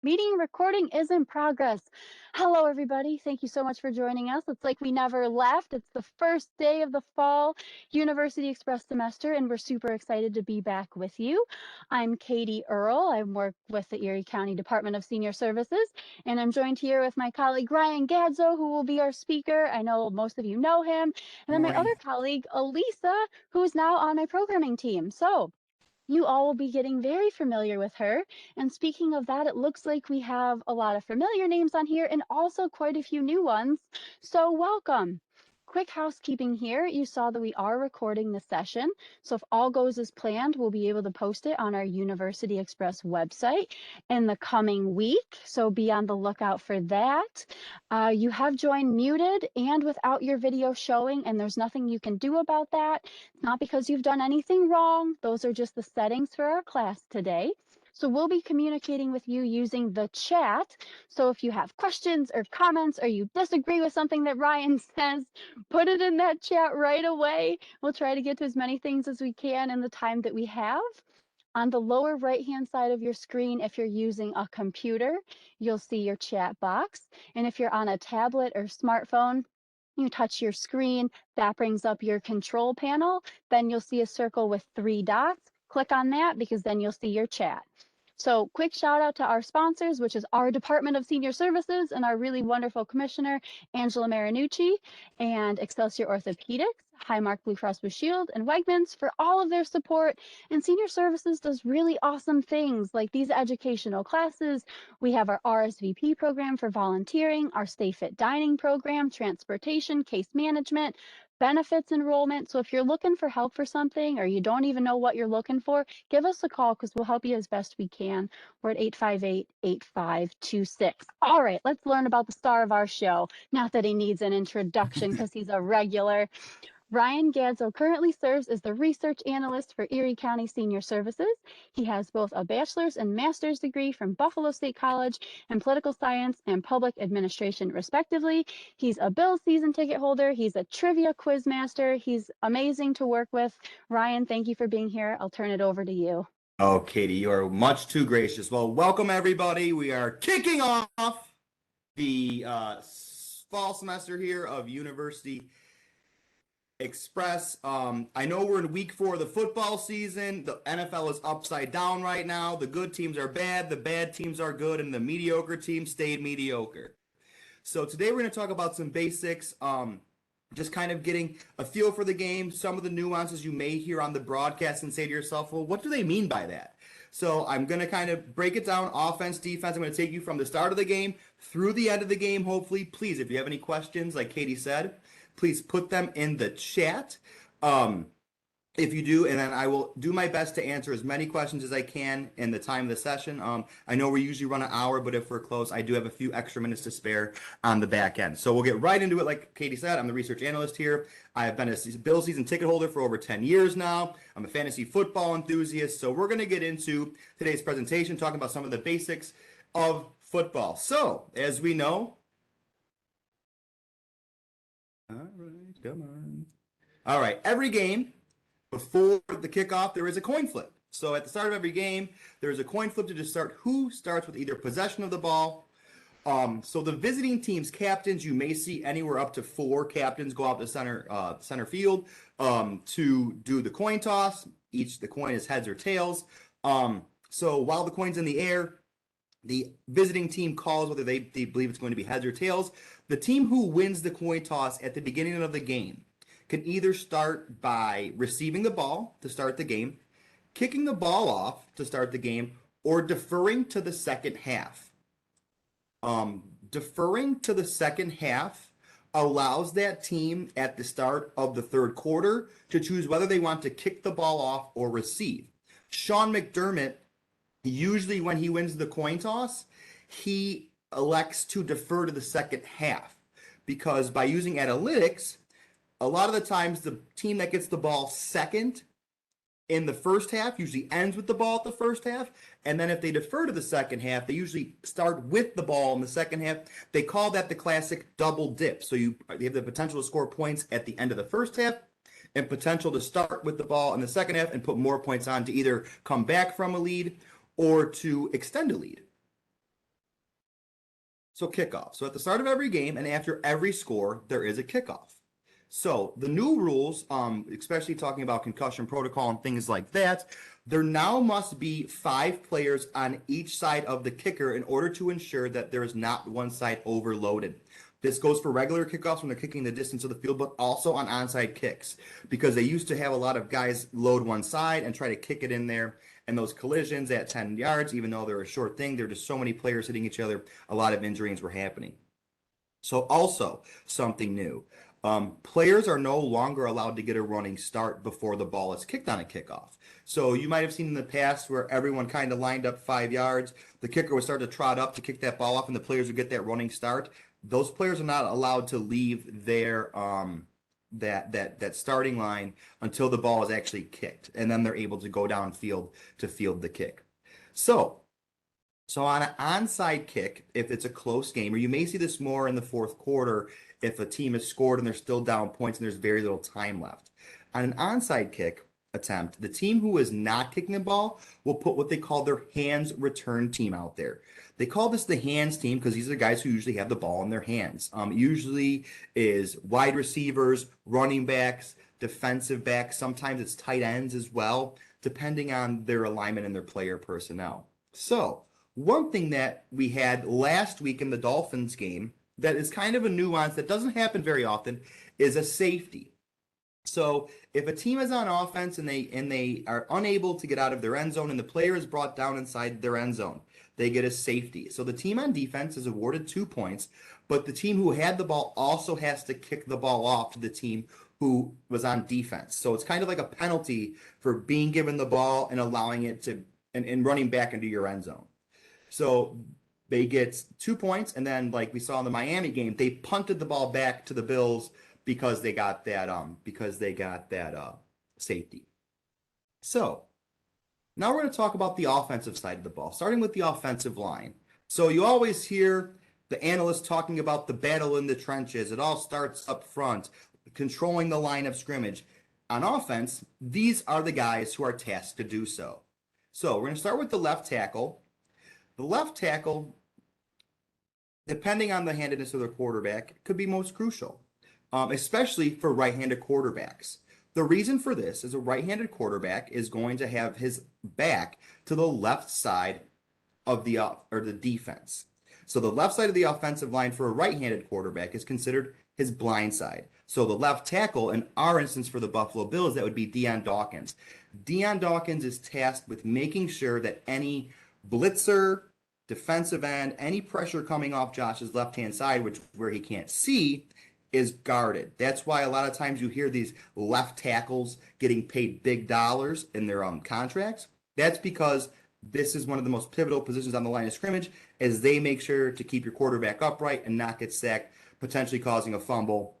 Meeting recording is in progress. Hello, everybody. Thank you so much for joining us. It's like we never left. It's the first day of the fall University Express semester, and we're super excited to be back with you. I'm Katie Earle. I work with the Erie County Department of Senior Services, and I'm joined here with my colleague, Ryan Gadzo, who will be our speaker. I know most of you know him. And then my Morning. other colleague, Elisa, who is now on my programming team. So you all will be getting very familiar with her. And speaking of that, it looks like we have a lot of familiar names on here and also quite a few new ones. So welcome. Quick housekeeping here. You saw that we are recording the session. So if all goes as planned, we'll be able to post it on our University Express website in the coming week. So be on the lookout for that. You have joined muted and without your video showing, and there's nothing you can do about that. Not because you've done anything wrong. Those are just the settings for our class today. So we'll be communicating with you using the chat. So if you have questions or comments or you disagree with something that Ryan says, put it in that chat right away. We'll try to get to as many things as we can in the time that we have. On the lower right-hand side of your screen, if you're using a computer, you'll see your chat box. And if you're on a tablet or smartphone, you touch your screen, that brings up your control panel. Then you'll see a circle with 3 dots. Click on that because then you'll see your chat. So quick shout out to our sponsors, which is our Department of Senior Services and our really wonderful commissioner, Angela Marinucci, and Excelsior Orthopedics, Highmark Blue Cross Blue Shield, and Wegmans for all of their support. And Senior Services does really awesome things like these educational classes. We have our RSVP program for volunteering, our Stay Fit Dining program, transportation, case management, benefits enrollment. So if you're looking for help for something or you don't even know what you're looking for, give us a call because we'll help you as best we can. We're at 858-8526. All right, let's learn about the star of our show. Not that he needs an introduction because he's a regular. Ryan Gadzo currently serves as the research analyst for Erie County Senior Services. He has both a bachelor's and master's degree from Buffalo State College in political science and public administration, respectively. He's a Bills season ticket holder. He's a trivia quiz master. He's amazing to work with. Ryan, thank you for being here. I'll turn it over to you. Oh, Katie, you are much too gracious. Well, welcome everybody. We are kicking off the fall semester here of University Express. I know we're in week 4 of the football season. The NFL is upside down right now. The good teams are bad, the bad teams are good, and the mediocre teams stayed mediocre. So today we're going to talk about some basics, just kind of getting a feel for the game, some of the nuances you may hear on the broadcast and say to yourself, well, what do they mean by that? So I'm going to kind of break it down, offense, defense. I'm going to take you from the start of the game through the end of the game, hopefully. Please, if you have any questions, like Katie said, please put them in the chat. If you do, and then I will do my best to answer as many questions as I can in the time of the session. I know we usually run an hour, but if we're close, I do have a few extra minutes to spare on the back end. So we'll get right into it. Like Katie said, I'm the research analyst here. I have been a Bills season ticket holder for over 10 years now. I'm a fantasy football enthusiast. So we're going to get into today's presentation, talking about some of the basics of football. So, as we know, all right, come on. All right, every game before the kickoff, there is a coin flip. So at the start of every game, there is a coin flip to just start who starts with either possession of the ball. So the visiting team's captains, you may see anywhere up to 4 captains go out to center field to do the coin toss. The coin is heads or tails. So while the coin's in the air, the visiting team calls whether they believe it's going to be heads or tails. The team who wins the coin toss at the beginning of the game can either start by receiving the ball to start the game, kicking the ball off to start the game, or deferring to the second half. Deferring to the second half allows that team at the start of the third quarter to choose whether they want to kick the ball off or receive. Sean McDermott, usually when he wins the coin toss, he elects to defer to the second half because by using analytics, a lot of the times the team that gets the ball second in the first half usually ends with the ball at the first half. And then if they defer to the second half, they usually start with the ball in the second half. They call that the classic double dip. So you have the potential to score points at the end of the first half and potential to start with the ball in the second half and put more points on to either come back from a lead or to extend a lead. So kickoff. So at the start of every game and after every score, there is a kickoff. So the new rules, especially talking about concussion protocol and things like that, there now must be 5 players on each side of the kicker in order to ensure that there is not one side overloaded. This goes for regular kickoffs when they're kicking the distance of the field, but also on onside kicks, because they used to have a lot of guys load one side and try to kick it in there. And those collisions at 10 yards, even though they're a short thing, there are just so many players hitting each other, a lot of injuries were happening. So also something new. Players are no longer allowed to get a running start before the ball is kicked on a kickoff. So you might have seen in the past where everyone kind of lined up 5 yards. The kicker would start to trot up to kick that ball off, and the players would get that running start. Those players are not allowed to leave their that starting line until the ball is actually kicked, and then they're able to go downfield to field the kick. So on an onside kick, if it's a close game, or you may see this more in the fourth quarter if a team has scored and they're still down points and there's very little time left. On an onside kick attempt, the team who is not kicking the ball will put what they call their hands return team out there. They call this the hands team because these are guys who usually have the ball in their hands. Usually is wide receivers, running backs, defensive backs. Sometimes it's tight ends as well, depending on their alignment and their player personnel. So one thing that we had last week in the Dolphins game that is kind of a nuance that doesn't happen very often is a safety. So if a team is on offense and they are unable to get out of their end zone and the player is brought down inside their end zone, they get a safety. So the team on defense is awarded 2 points, but the team who had the ball also has to kick the ball off to the team who was on defense. So it's kind of like a penalty for being given the ball and allowing it to and running back into your end zone. So they get 2 points, and then like we saw in the Miami game, they punted the ball back to the Bills because they got that safety. So now we're going to talk about the offensive side of the ball, starting with the offensive line. So you always hear the analysts talking about the battle in the trenches. It all starts up front, controlling the line of scrimmage. On offense, these are the guys who are tasked to do so. So we're going to start with the left tackle. The left tackle, depending on the handedness of the quarterback, could be most crucial, especially for right-handed quarterbacks. The reason for this is a right-handed quarterback is going to have his back to the left side of the defense. So the left side of the offensive line for a right-handed quarterback is considered his blind side. So the left tackle, in our instance for the Buffalo Bills, that would be Deion Dawkins. Deion Dawkins is tasked with making sure that any blitzer, defensive end, any pressure coming off Josh's left-hand side, where he can't see, is guarded. That's why a lot of times you hear these left tackles getting paid big dollars in their contracts. That's because this is one of the most pivotal positions on the line of scrimmage, as they make sure to keep your quarterback upright and not get sacked, potentially causing a fumble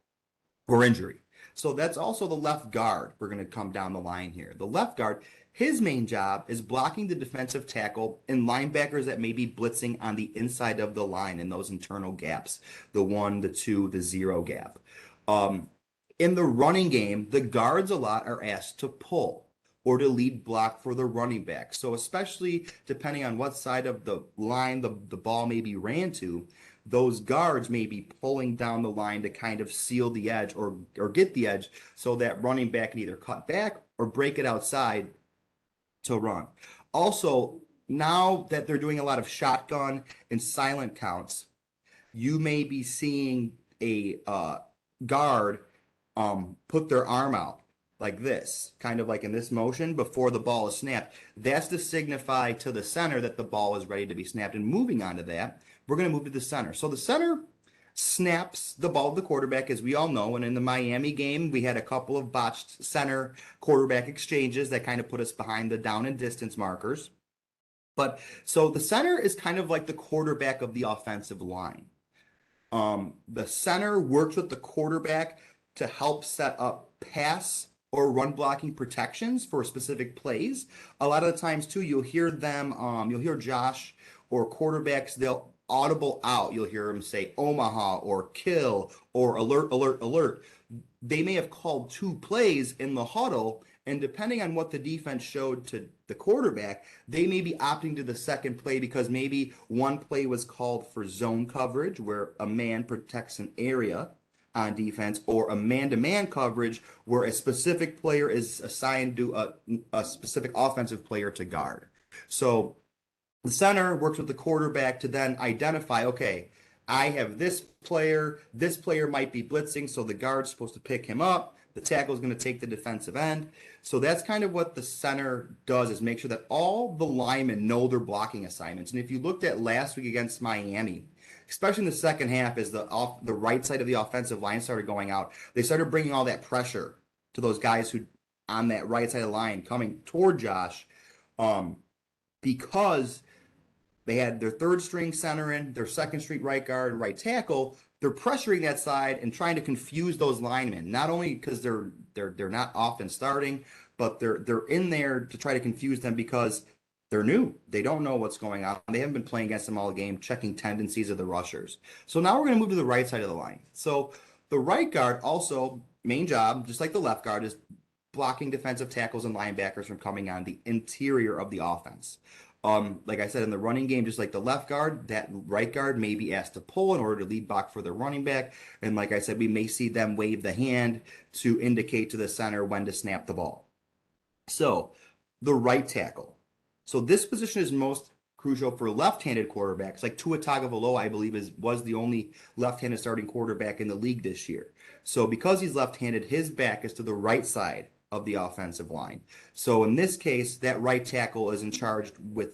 or injury. So that's also the left guard. We're going to come down the line here. The left guard, his main job is blocking the defensive tackle and linebackers that may be blitzing on the inside of the line in those internal gaps, the 1, the 2, the 0 gap. In the running game, the guards a lot are asked to pull or to lead block for the running back. So especially depending on what side of the line the ball may be ran to, those guards may be pulling down the line to kind of seal the edge or get the edge so that running back can either cut back or break it outside to run. Also, now that they're doing a lot of shotgun and silent counts, you may be seeing a guard put their arm out like this, kind of like in this motion before the ball is snapped. That's to signify to the center that the ball is ready to be snapped. And moving on to that, we're going to move to the center. So the center snaps the ball to the quarterback, as we all know. And in the Miami game, we had a couple of botched center quarterback exchanges that kind of put us behind the down and distance markers. But so the center is kind of like the quarterback of the offensive line. The center works with the quarterback to help set up pass or run blocking protections for specific plays. A lot of the times too, you'll hear Josh or quarterbacks, they'll audible out. You'll hear them say Omaha or kill or alert, alert, alert. They may have called 2 plays in the huddle, And depending on what the defense showed to the quarterback, they may be opting to the second play because maybe one play was called for zone coverage where a man protects an area on defense, or a man-to-man coverage where a specific player is assigned to a specific offensive player to guard. So the center works with the quarterback to then identify, okay, I have this player might be blitzing, so the guard's supposed to pick him up. The tackle is going to take the defensive end. So that's kind of what the center does, is make sure that all the linemen know their blocking assignments. And if you looked at last week against Miami, especially in the second half, as the right side of the offensive line started going out, they started bringing all that pressure to those guys who on that right side of the line coming toward Josh, because they had their third string center in, their second string right guard, right tackle. They're pressuring that side and trying to confuse those linemen. Not only because they're not often starting, but they're in there to try to confuse them because they're new. They don't know what's going on. They haven't been playing against them all game, checking tendencies of the rushers. So now we're going to move to the right side of the line. So the right guard also, main job, just like the left guard, is blocking defensive tackles and linebackers from coming on the interior of the offense. Like I said, in the running game, just like the left guard, that right guard may be asked to pull in order to lead block for their running back. And like I said, we may see them wave the hand to indicate to the center when to snap the ball. So the right tackle. So this position is most crucial for left-handed quarterbacks. Like Tua Tagovailoa, I believe, was the only left-handed starting quarterback in the league this year. So because he's left-handed, his back is to the right side of the offensive line. So in this case, that right tackle is in charge with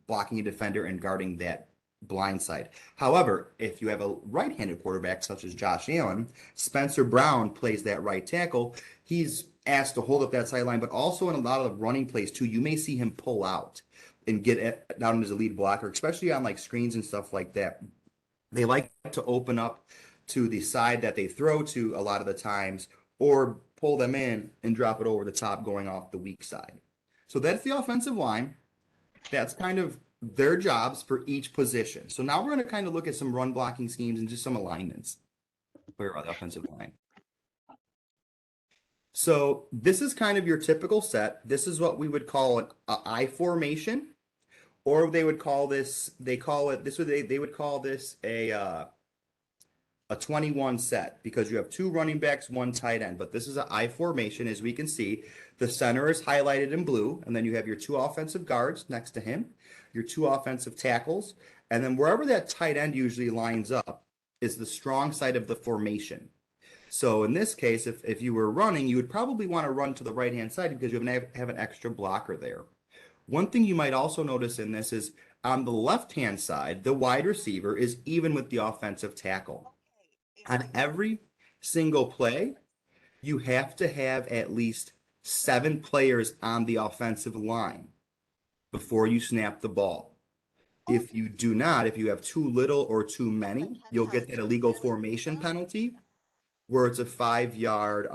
blocking a defender and guarding that blind side. However, if you have a right-handed quarterback such as Josh Allen, Spencer Brown plays that right tackle. He's asked to hold up that sideline, but also in a lot of running plays too, you may see him pull out and get down as a lead blocker, especially on like screens and stuff like that. They like to open up to the side that they throw to a lot of the times, or pull them in and drop it over the top going off the weak side. So that's the offensive line. That's kind of their jobs for each position. So now we're going to kind of look at some run blocking schemes and just some alignments for the offensive line. So this is kind of your typical set. This is what we would call an I formation, or they would call this, they would call this a 21 set, because you have two running backs, one tight end. But this is an I formation. As we can see, the center is highlighted in blue, and then you have your two offensive guards next to him, your two offensive tackles, and then wherever that tight end usually lines up is the strong side of the formation. So in this case, if you were running, you would probably want to run to the right-hand side because you have an extra blocker there. One thing you might also notice in this is on the left-hand side, the wide receiver is even with the offensive tackle. On every single play, you have to have at least 7 players on the offensive line before you snap the ball. If you do not, if you have too little or too many, you'll get that illegal formation penalty, where it's a 5-yard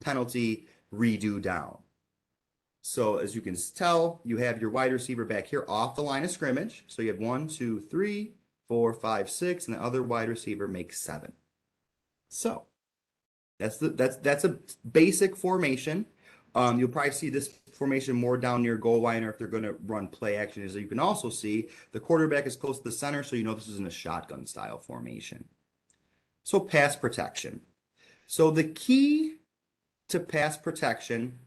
penalty redo down. So as you can tell, you have your wide receiver back here off the line of scrimmage. So you have 1, 2, 3, 4, 5, 6, and the other wide receiver makes 7. So that's a basic formation. You'll probably see this formation more down near goal line, or if they're going to run play action. As you can also see, the quarterback is close to the center, so you know this is in a shotgun style formation. So pass protection. So the key to pass protection,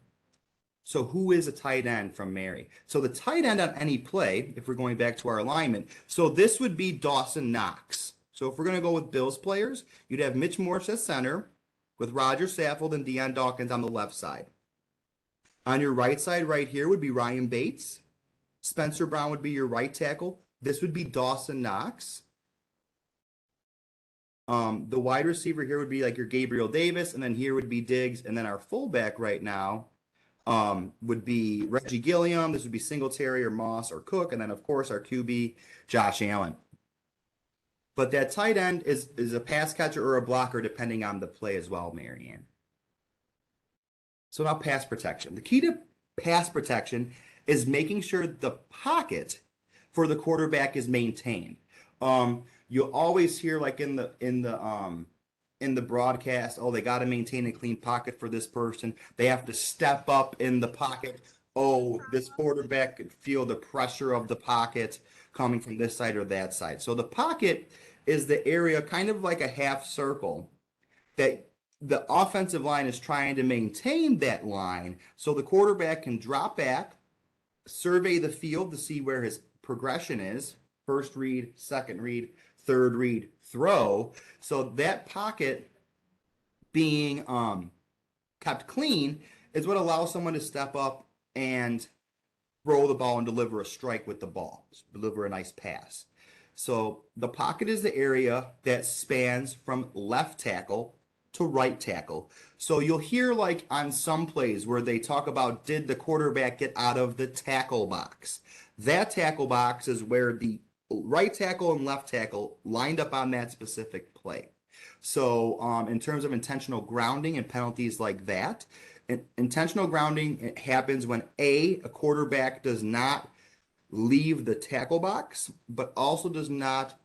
so who is a tight end from Mary? So the tight end on any play, if we're going back to our alignment, so this would be Dawson Knox. So if we're going to go with Bills players, you'd have Mitch Morse at center with Roger Saffold and Deion Dawkins on the left side. On your right side right here would be Ryan Bates. Spencer Brown would be your right tackle. This would be Dawson Knox. The wide receiver here would be like your Gabriel Davis, and then here would be Diggs, and then our fullback right now would be Reggie Gilliam. This would be Singletary or Moss or Cook, and then of course our QB, Josh Allen. But that tight end is a pass catcher or a blocker depending on the play as well, Marianne. So now pass protection. The key to pass protection is making sure the pocket for the quarterback is maintained. You'll always hear, like in the in the broadcast, oh, they got to maintain a clean pocket for this person. They have to step up in the pocket. Oh, this quarterback could feel the pressure of the pocket coming from this side or that side. So the pocket is the area kind of like a half circle that the offensive line is trying to maintain that line so the quarterback can drop back, survey the field to see where his progression is. First read, second read, third read, throw. So that pocket being kept clean is what allows someone to step up and throw the ball and deliver a strike with the ball, deliver a nice pass. So the pocket is the area that spans from left tackle to right tackle. So you'll hear like on some plays where they talk about did the quarterback get out of the tackle box? That tackle box is where the right tackle and left tackle lined up on that specific play. So in terms of intentional grounding and penalties like that, intentional grounding happens when a quarterback does not leave the tackle box, but also does not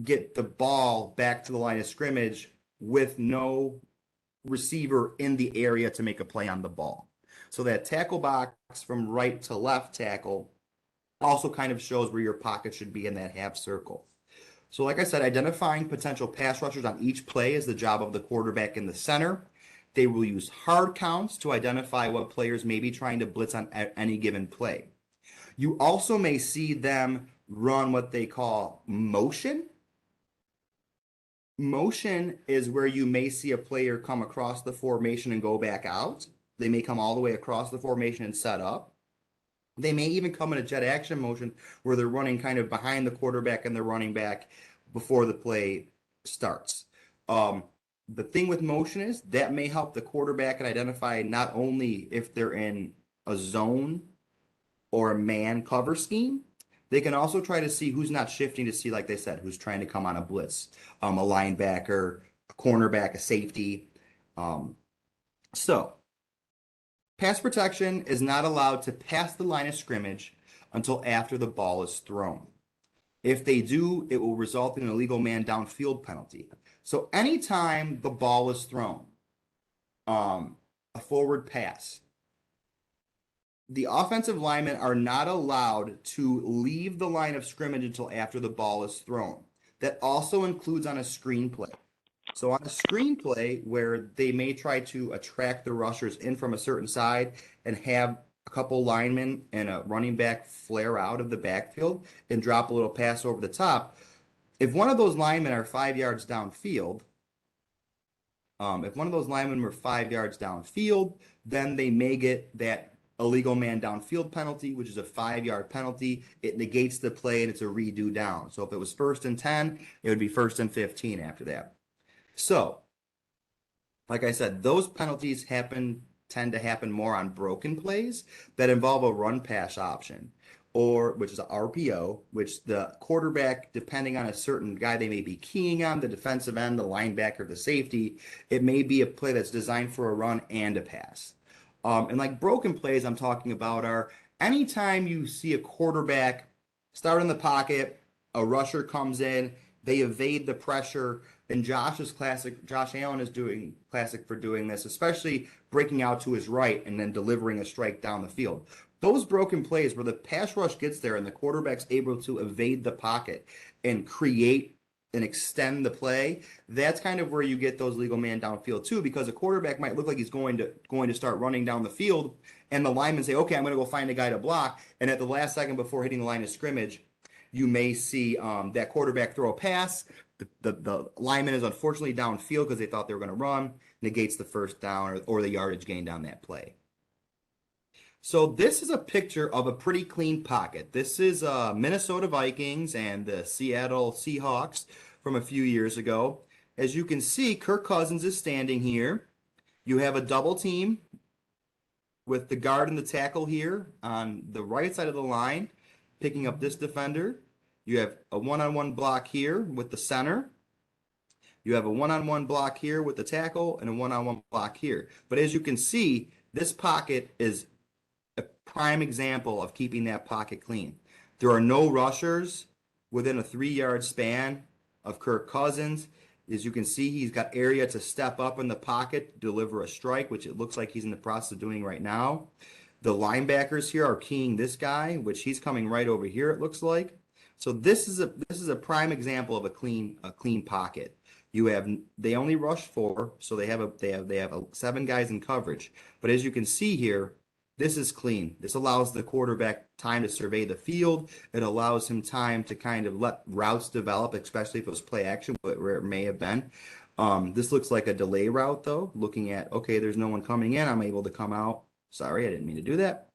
get the ball back to the line of scrimmage with no receiver in the area to make a play on the ball. So that tackle box from right to left tackle also kind of shows where your pocket should be in that half circle. So like I said, identifying potential pass rushers on each play is the job of the quarterback in the center. They will use hard counts to identify what players may be trying to blitz on any given play. You also may see them run what they call motion. Motion is where you may see a player come across the formation and go back out. They may come all the way across the formation and set up. They may even come in a jet action motion where they're running kind of behind the quarterback and the running back before the play starts. The thing with motion is that may help the quarterback identify not only if they're in a zone or a man cover scheme, they can also try to see who's not shifting to see, like they said, who's trying to come on a blitz, a linebacker, a cornerback, a safety. So pass protection is not allowed to pass the line of scrimmage until after the ball is thrown. If they do, it will result in an illegal man downfield penalty. So anytime the ball is thrown, a forward pass, the offensive linemen are not allowed to leave the line of scrimmage until after the ball is thrown. That also includes on a screen play. So on a screen play where they may try to attract the rushers in from a certain side and have a couple linemen and a running back flare out of the backfield and drop a little pass over the top, if one of those linemen are 5 yards downfield, then they may get that illegal man downfield penalty, which is a 5-yard penalty. It negates the play and it's a redo down. So if it was 1st and 10, it would be 1st and 15 after that. So, like I said, those penalties tend to happen more on broken plays that involve a run pass option, or which is an RPO, which the quarterback, depending on a certain guy they may be keying on, the defensive end, the linebacker, the safety, it may be a play that's designed for a run and a pass. And like broken plays I'm talking about are anytime you see a quarterback start in the pocket, a rusher comes in, they evade the pressure, and Josh Allen is doing classic for doing this, especially breaking out to his right and then delivering a strike down the field. Those broken plays where the pass rush gets there and the quarterback's able to evade the pocket and create and extend the play, that's kind of where you get those legal man downfield too, because a quarterback might look like he's going to start running down the field, and the linemen say, okay, I'm going to go find a guy to block, and at the last second before hitting the line of scrimmage, you may see that quarterback throw a pass. The lineman is unfortunately downfield because they thought they were going to run, negates the first down or the yardage gained on that play. So this is a picture of a pretty clean pocket. This is Minnesota Vikings and the Seattle Seahawks from a few years ago. As you can see, Kirk Cousins is standing here. You have a double team with the guard and the tackle here on the right side of the line, picking up this defender. You have a one-on-one block here with the center. You have a one-on-one block here with the tackle and a one-on-one block here. But as you can see, this pocket is a prime example of keeping that pocket clean. There are no rushers within a 3-yard span of Kirk Cousins. As you can see, he's got area to step up in the pocket, deliver a strike, which it looks like he's in the process of doing right now. The linebackers here are keying this guy, which he's coming right over here, it looks like. So this is a prime example of a clean pocket. They only rush 4, so they have 7 guys in coverage. But as you can see here, this is clean. This allows the quarterback time to survey the field. It allows him time to kind of let routes develop, especially if it was play action, where it may have been. This looks like a delay route, though. Looking at, okay, there's no one coming in. I'm able to come out. Sorry, I didn't mean to do that.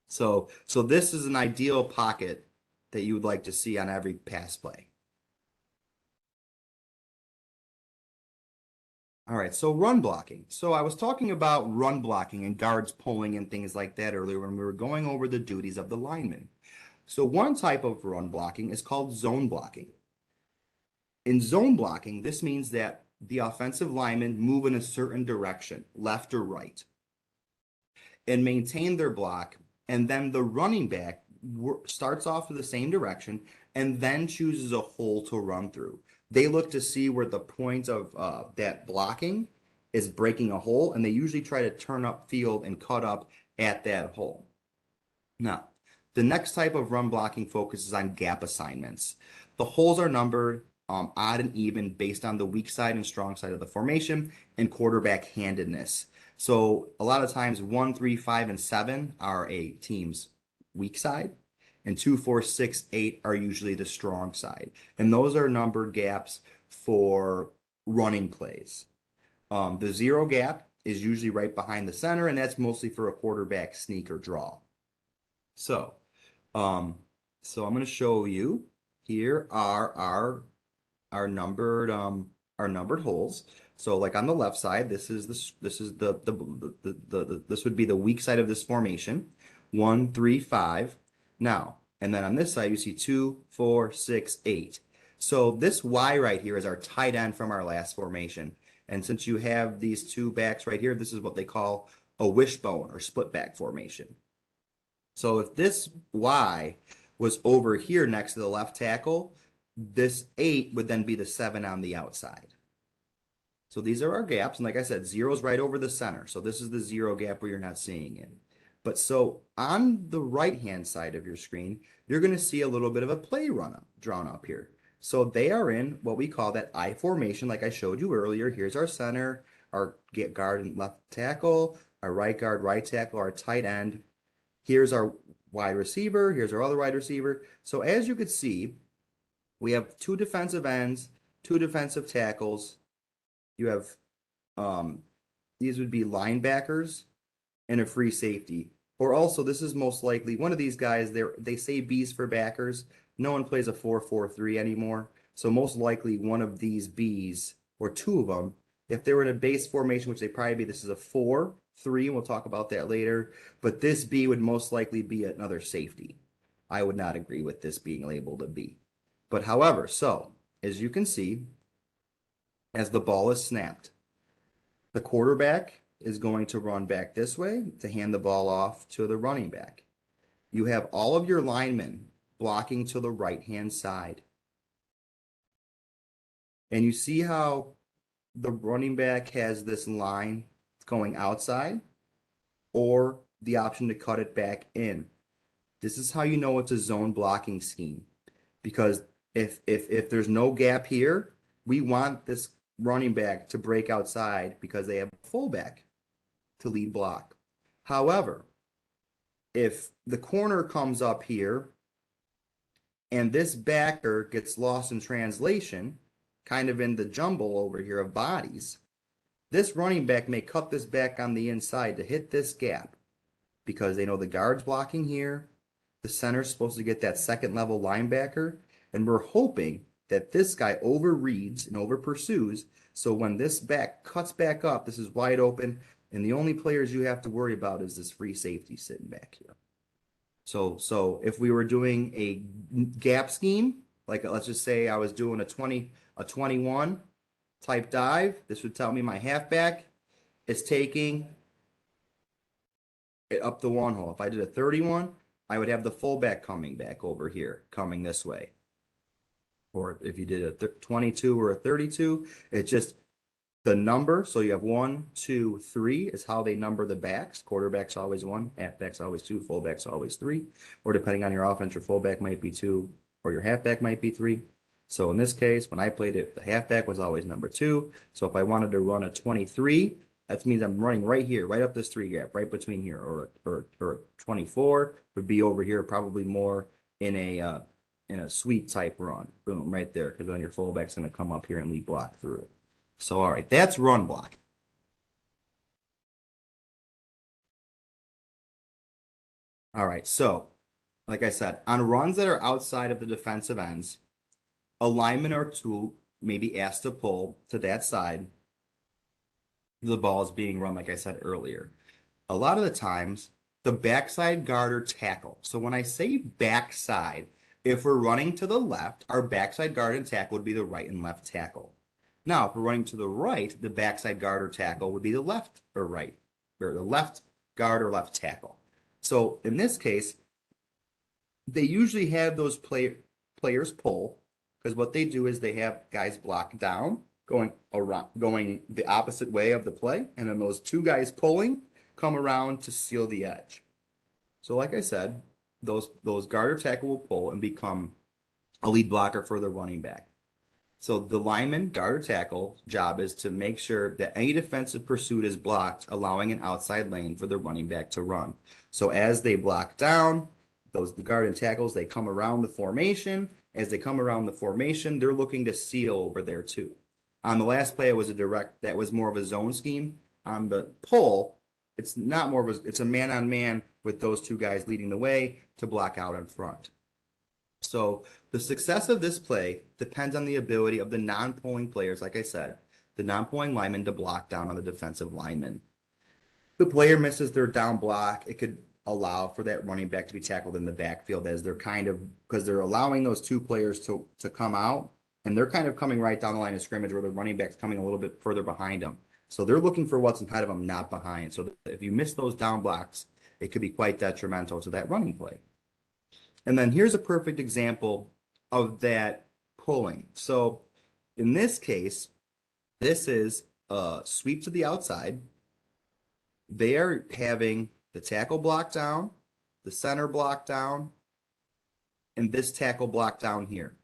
So this is an ideal pocket that you would like to see on every pass play. All right, so run blocking. So I was talking about run blocking and guards pulling and things like that earlier when we were going over the duties of the lineman. So one type of run blocking is called zone blocking. In zone blocking, this means that the offensive linemen move in a certain direction, left or right, and maintain their block, and then the running back starts off in the same direction and then chooses a hole to run through. They look to see where the point of that blocking is breaking a hole, and they usually try to turn up field and cut up at that hole. Now, the next type of run blocking focuses on gap assignments. The holes are numbered odd and even based on the weak side and strong side of the formation and quarterback handedness. So a lot of times 1, 3, 5, and 7 are a team's weak side, and 2, 4, 6, 8 are usually the strong side. And those are numbered gaps for running plays. The 0 gap is usually right behind the center, and that's mostly for a quarterback sneak or draw. So I'm going to show you. Here are our numbered holes. So like on the left side, this would be the weak side of this formation. 1, 3, 5. Now, and then on this side, you see 2, 4, 6, 8. So this Y right here is our tight end from our last formation. And since you have these 2 backs right here, this is what they call a wishbone or split back formation. So if this Y was over here next to the left tackle, this 8 would then be the 7 on the outside. So these are our gaps. And like I said, 0 is right over the center. So this is the 0 gap where you're not seeing it. But so on the right-hand side of your screen, you're going to see a little bit of a play drawn up here. So they are in what we call that I formation, like I showed you earlier. Here's our center, our guard and left tackle, our right guard, right tackle, our tight end. Here's our wide receiver. Here's our other wide receiver. So as you could see, we have 2 defensive ends, 2 defensive tackles. You have these would be linebackers and a free safety. Or also, this is most likely one of these guys. They say Bs for backers. No one plays a 4-4-3 anymore. So most likely one of these Bs or 2 of them, if they were in a base formation, which they probably be, this is a 4-3, and we'll talk about that later. But this B would most likely be another safety. I would not agree with this being labeled a B. But however, so as you can see, as the ball is snapped, the quarterback is going to run back this way to hand the ball off to the running back. You have all of your linemen blocking to the right-hand side. And you see how the running back has this line going outside or the option to cut it back in. This is how you know it's a zone blocking scheme. Because if there's no gap here, we want this running back to break outside because they have a fullback to lead block. However, if the corner comes up here and this backer gets lost in translation, kind of in the jumble over here of bodies, this running back may cut this back on the inside to hit this gap because they know the guard's blocking here, the center's supposed to get that second level linebacker, and we're hoping that this guy overreads and over pursues. So when this back cuts back up, this is wide open, and the only players you have to worry about is this free safety sitting back here. So if we were doing a gap scheme, like let's just say I was doing a 21 type dive, this would tell me my halfback is taking it up the 1 hole. If I did a 31, I would have the fullback coming back over here, coming this way. or if you did a 22 or a 32, it's just the number. So you have 1, 2, 3 is how they number the backs. Quarterback's always 1, halfback's always 2, fullback's always 3. Or depending on your offense, your fullback might be 2, or your halfback might be 3. So in this case, when I played it, the halfback was always number 2. So if I wanted to run a 23, that means I'm running right here, right up this 3 gap, right between here, or 24 would be over here, probably more in a sweep type run. Boom, right there, because then your fullback's going to come up here and lead block through it. So, all right, that's run block. All right, so like I said, on runs that are outside of the defensive ends, a lineman or two may be asked to pull to that side. The ball is being run, like I said earlier. A lot of the times, the backside guard or tackle. So when I say backside, if we're running to the left, our backside guard and tackle would be the right and left tackle. Now, if we're running to the right, the backside guard or tackle would be the left or right, or the left guard or left tackle. So in this case, they usually have those players pull, because what they do is they have guys block down, going around, going the opposite way of the play, and then those two guys pulling come around to seal the edge. So like I said, those guard or tackle will pull and become a lead blocker for the running back. So the lineman, guard or tackle, job is to make sure that any defensive pursuit is blocked, allowing an outside lane for the running back to run. So as they block down, the guard and tackles, they come around the formation. As they come around the formation, they're looking to seal over there too. On the last play, it was that was more of a zone scheme. On the pull, it's not more of it's a man-on-man with those two guys leading the way to block out in front. So the success of this play depends on the ability of the non-pulling players, like I said, the non-pulling lineman to block down on the defensive lineman. If the player misses their down block, it could allow for that running back to be tackled in the backfield, as they're because they're allowing those two players to come out, and they're kind of coming right down the line of scrimmage where the running back's coming a little bit further behind them. So they're looking for what's ahead of them, not behind. So if you miss those down blocks, it could be quite detrimental to that running play. And then here's a perfect example of that pulling. So in this case, this is a sweep to the outside. They are having the tackle block down, the center block down, and this tackle block down here.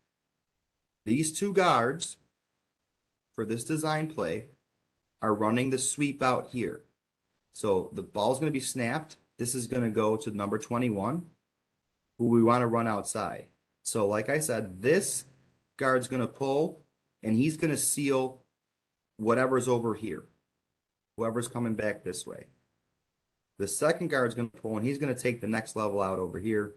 These two guards for this design play are running the sweep out here. So the ball's going to be snapped. This is going to go to number 21, who we want to run outside. So like I said, this guard's going to pull, and he's going to seal whatever's over here, whoever's coming back this way. The second guard's going to pull, and he's going to take the next level out over here.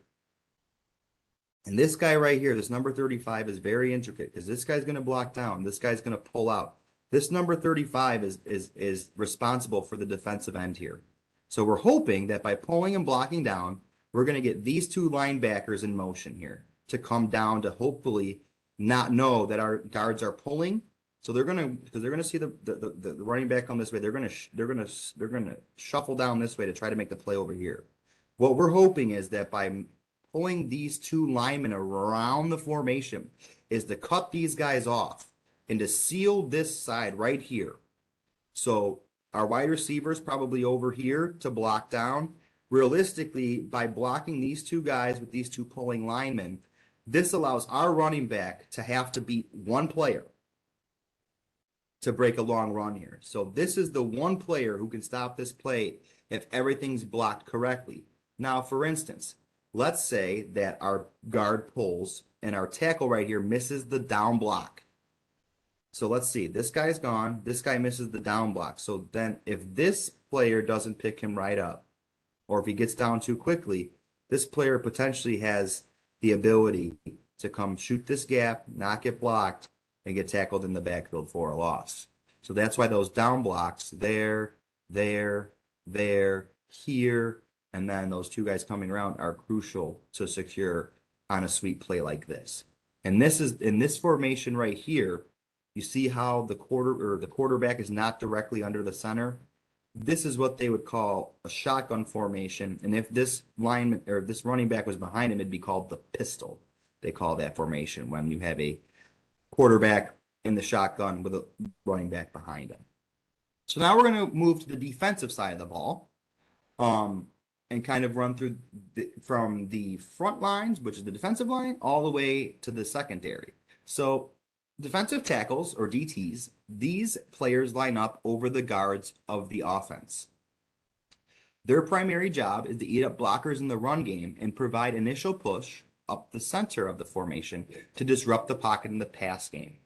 And this guy right here, this number 35, is very intricate, because this guy's going to block down. This guy's going to pull out. This number 35 is responsible for the defensive end here. So we're hoping that by pulling and blocking down, we're going to get these two linebackers in motion here to come down to hopefully not know that our guards are pulling. So they're going to see the running back come this way. They're going to shuffle down this way to try to make the play over here. What we're hoping is that by pulling these two linemen around the formation is to cut these guys off and to seal this side right here. So our wide receivers probably over here to block down. Realistically, by blocking these two guys with these two pulling linemen, this allows our running back to have to beat one player to break a long run here. So this is the one player who can stop this play if everything's blocked correctly. Now, for instance, let's say that our guard pulls and our tackle right here misses the down block. So let's see, this guy's gone. This guy misses the down block. So then if this player doesn't pick him right up, or if he gets down too quickly, this player potentially has the ability to come shoot this gap, not get blocked, and get tackled in the backfield for a loss. So that's why those down blocks there, here, and then those two guys coming around are crucial to secure on a sweep play like this. And this is in this formation right here. You see how the quarterback is not directly under the center. This is what they would call a shotgun formation. And if this lineman or this running back was behind him, it'd be called the pistol. They call that formation when you have a quarterback in the shotgun with a running back behind him. So now we're going to move to the defensive side of the ball, and kind of run through from the front lines, which is the defensive line, all the way to the secondary. So defensive tackles, or DTs, these players line up over the guards of the offense. Their primary job is to eat up blockers in the run game and provide initial push up the center of the formation to disrupt the pocket in the pass game.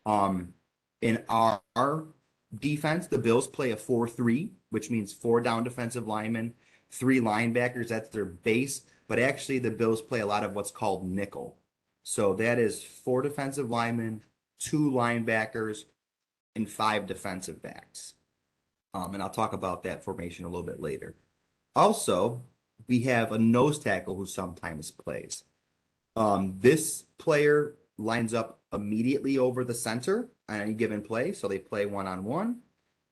In our defense, the Bills play a 4-3, which means 4 down defensive linemen, 3 linebackers. That's their base. But actually, the Bills play a lot of what's called nickel. So that is 4 defensive linemen, 2 linebackers, and 5 defensive backs. And I'll talk about that formation a little bit later. Also, we have a nose tackle who sometimes plays. This player lines up immediately over the center on any given play, so they play one-on-one.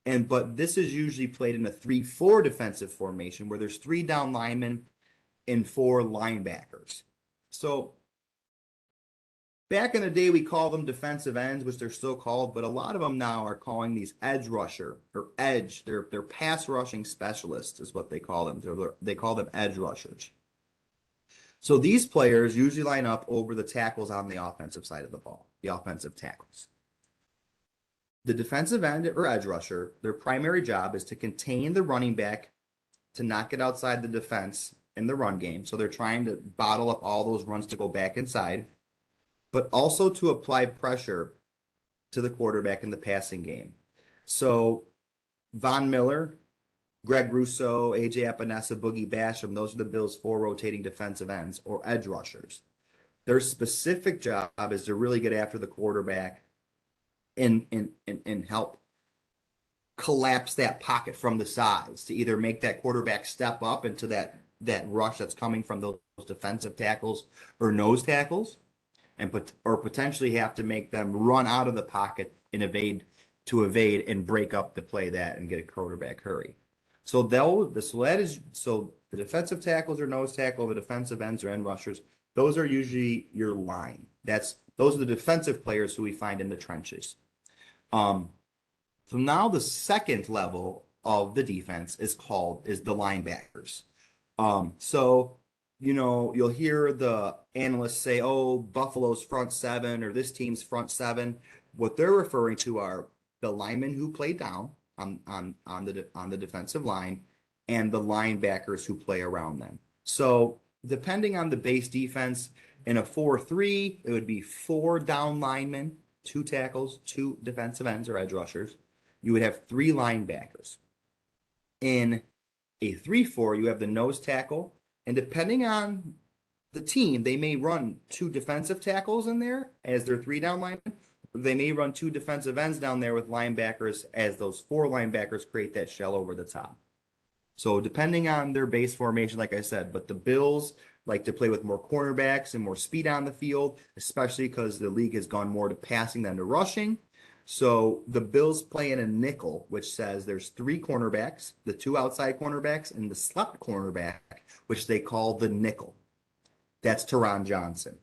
But this is usually played in a 3-4 defensive formation where there's 3 down linemen and 4 linebackers. So back in the day, we call them defensive ends, which they're still called, but a lot of them now are calling these edge rusher or edge. They're pass rushing specialists is what they call them. They call them edge rushers. So these players usually line up over the tackles on the offensive side of the ball, the offensive tackles. The defensive end or edge rusher, their primary job is to contain the running back, to knock it outside the defense in the run game. So they're trying to bottle up all those runs to go back inside, but also to apply pressure to the quarterback in the passing game. So Von Miller, Greg Rousseau, AJ Epinesa, Boogie Basham, those are the Bills' 4 rotating defensive ends or edge rushers. Their specific job is to really get after the quarterback and help collapse that pocket from the sides to either make that quarterback step up into that rush that's coming from those defensive tackles or nose tackles, or potentially have to make them run out of the pocket and evade and break up the play and get a quarterback hurry. So the defensive tackles are nose tackle, the defensive ends are end rushers. Those are usually your line. Those are the defensive players who we find in the trenches. So now the second level of the defense is the linebackers. So you'll hear the analysts say, "Oh, Buffalo's front 7 or this team's front 7." What they're referring to are the linemen who play down on the defensive line and the linebackers who play around them. So depending on the base defense, in a 4-3, it would be 4 down linemen, 2 tackles, 2 defensive ends or edge rushers. You would have 3 linebackers. In a 3-4, you have the nose tackle, and depending on the team, they may run 2 defensive tackles in there as their 3 down linemen. They may run 2 defensive ends down there with linebackers as those 4 linebackers create that shell over the top. So depending on their base formation, like I said, but the Bills like to play with more cornerbacks and more speed on the field, especially because the league has gone more to passing than to rushing. So the Bills play in a nickel, which says there's 3 cornerbacks, the 2 outside cornerbacks, and the slot cornerback, which they call the nickel. That's Teron Johnson.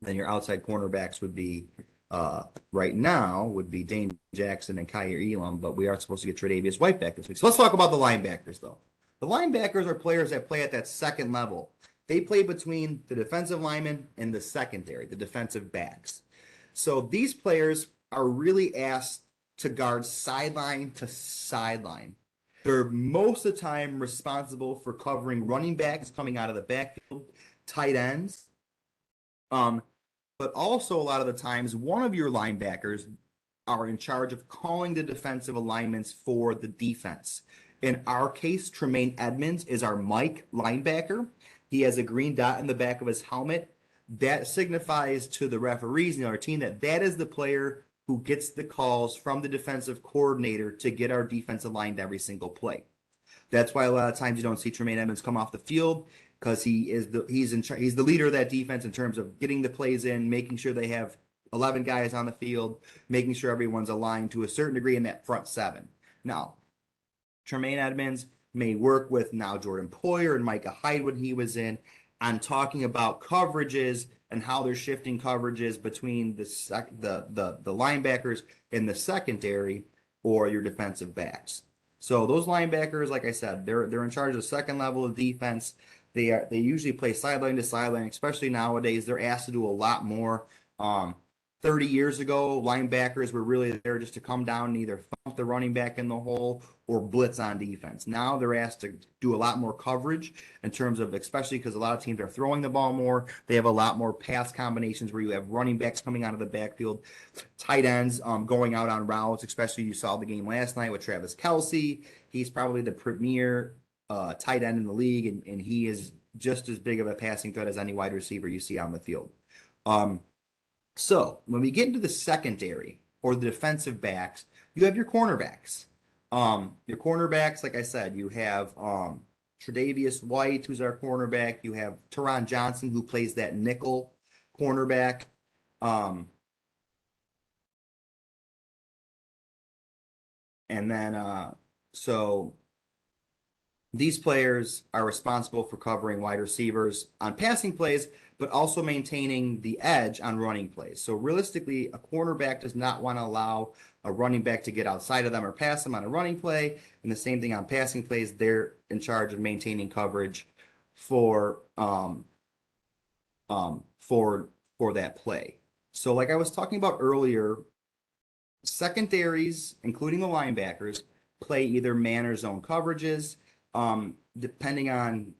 Then your outside cornerbacks would be, right now, would be Dane Jackson and Kyer Elam, but we are supposed to get Tre'Davious White back this week. So let's talk about the linebackers, though. The linebackers are players that play at that second level. They play between the defensive linemen and the secondary, the defensive backs. So these players are really asked to guard sideline to sideline. They're most of the time responsible for covering running backs coming out of the backfield, tight ends. But also a lot of the times, one of your linebackers are in charge of calling the defensive alignments for the defense. In our case, Tremaine Edmonds is our Mike linebacker. He has a green dot in the back of his helmet. That signifies to the referees in our team that is the player who gets the calls from the defensive coordinator to get our defense aligned every single play. That's why a lot of times you don't see Tremaine Edmonds come off the field, because he's the leader of that defense in terms of getting the plays in, making sure they have 11 guys on the field, making sure everyone's aligned to a certain degree in that front 7. Now, Tremaine Edmonds may work with now Jordan Poyer and Micah Hyde when he was in, on talking about coverages and how they're shifting coverages between the linebackers in the secondary or your defensive backs. So those linebackers, like I said, they're in charge of the second level of defense. They usually play sideline to sideline, especially nowadays. They're asked to do a lot more. 30 years ago, linebackers were really there just to come down and either thump the running back in the hole or blitz on defense. Now they're asked to do a lot more coverage in terms of, especially because a lot of teams are throwing the ball more. They have a lot more pass combinations where you have running backs coming out of the backfield, tight ends going out on routes, especially you saw the game last night with Travis Kelce. He's probably the premier tight end in the league, and he is just as big of a passing threat as any wide receiver you see on the field. So when we get into the secondary or the defensive backs, you have your cornerbacks. Your cornerbacks, like I said, you have Tre'Davious White, who's our cornerback. You have Teron Johnson, who plays that nickel cornerback. And then, so these players are responsible for covering wide receivers on passing plays, but also maintaining the edge on running plays. So realistically, a cornerback does not want to allow a running back to get outside of them or pass them on a running play. And the same thing on passing plays, they're in charge of maintaining coverage for that play. So like I was talking about earlier, secondaries, including the linebackers, play either man or zone coverages, depending on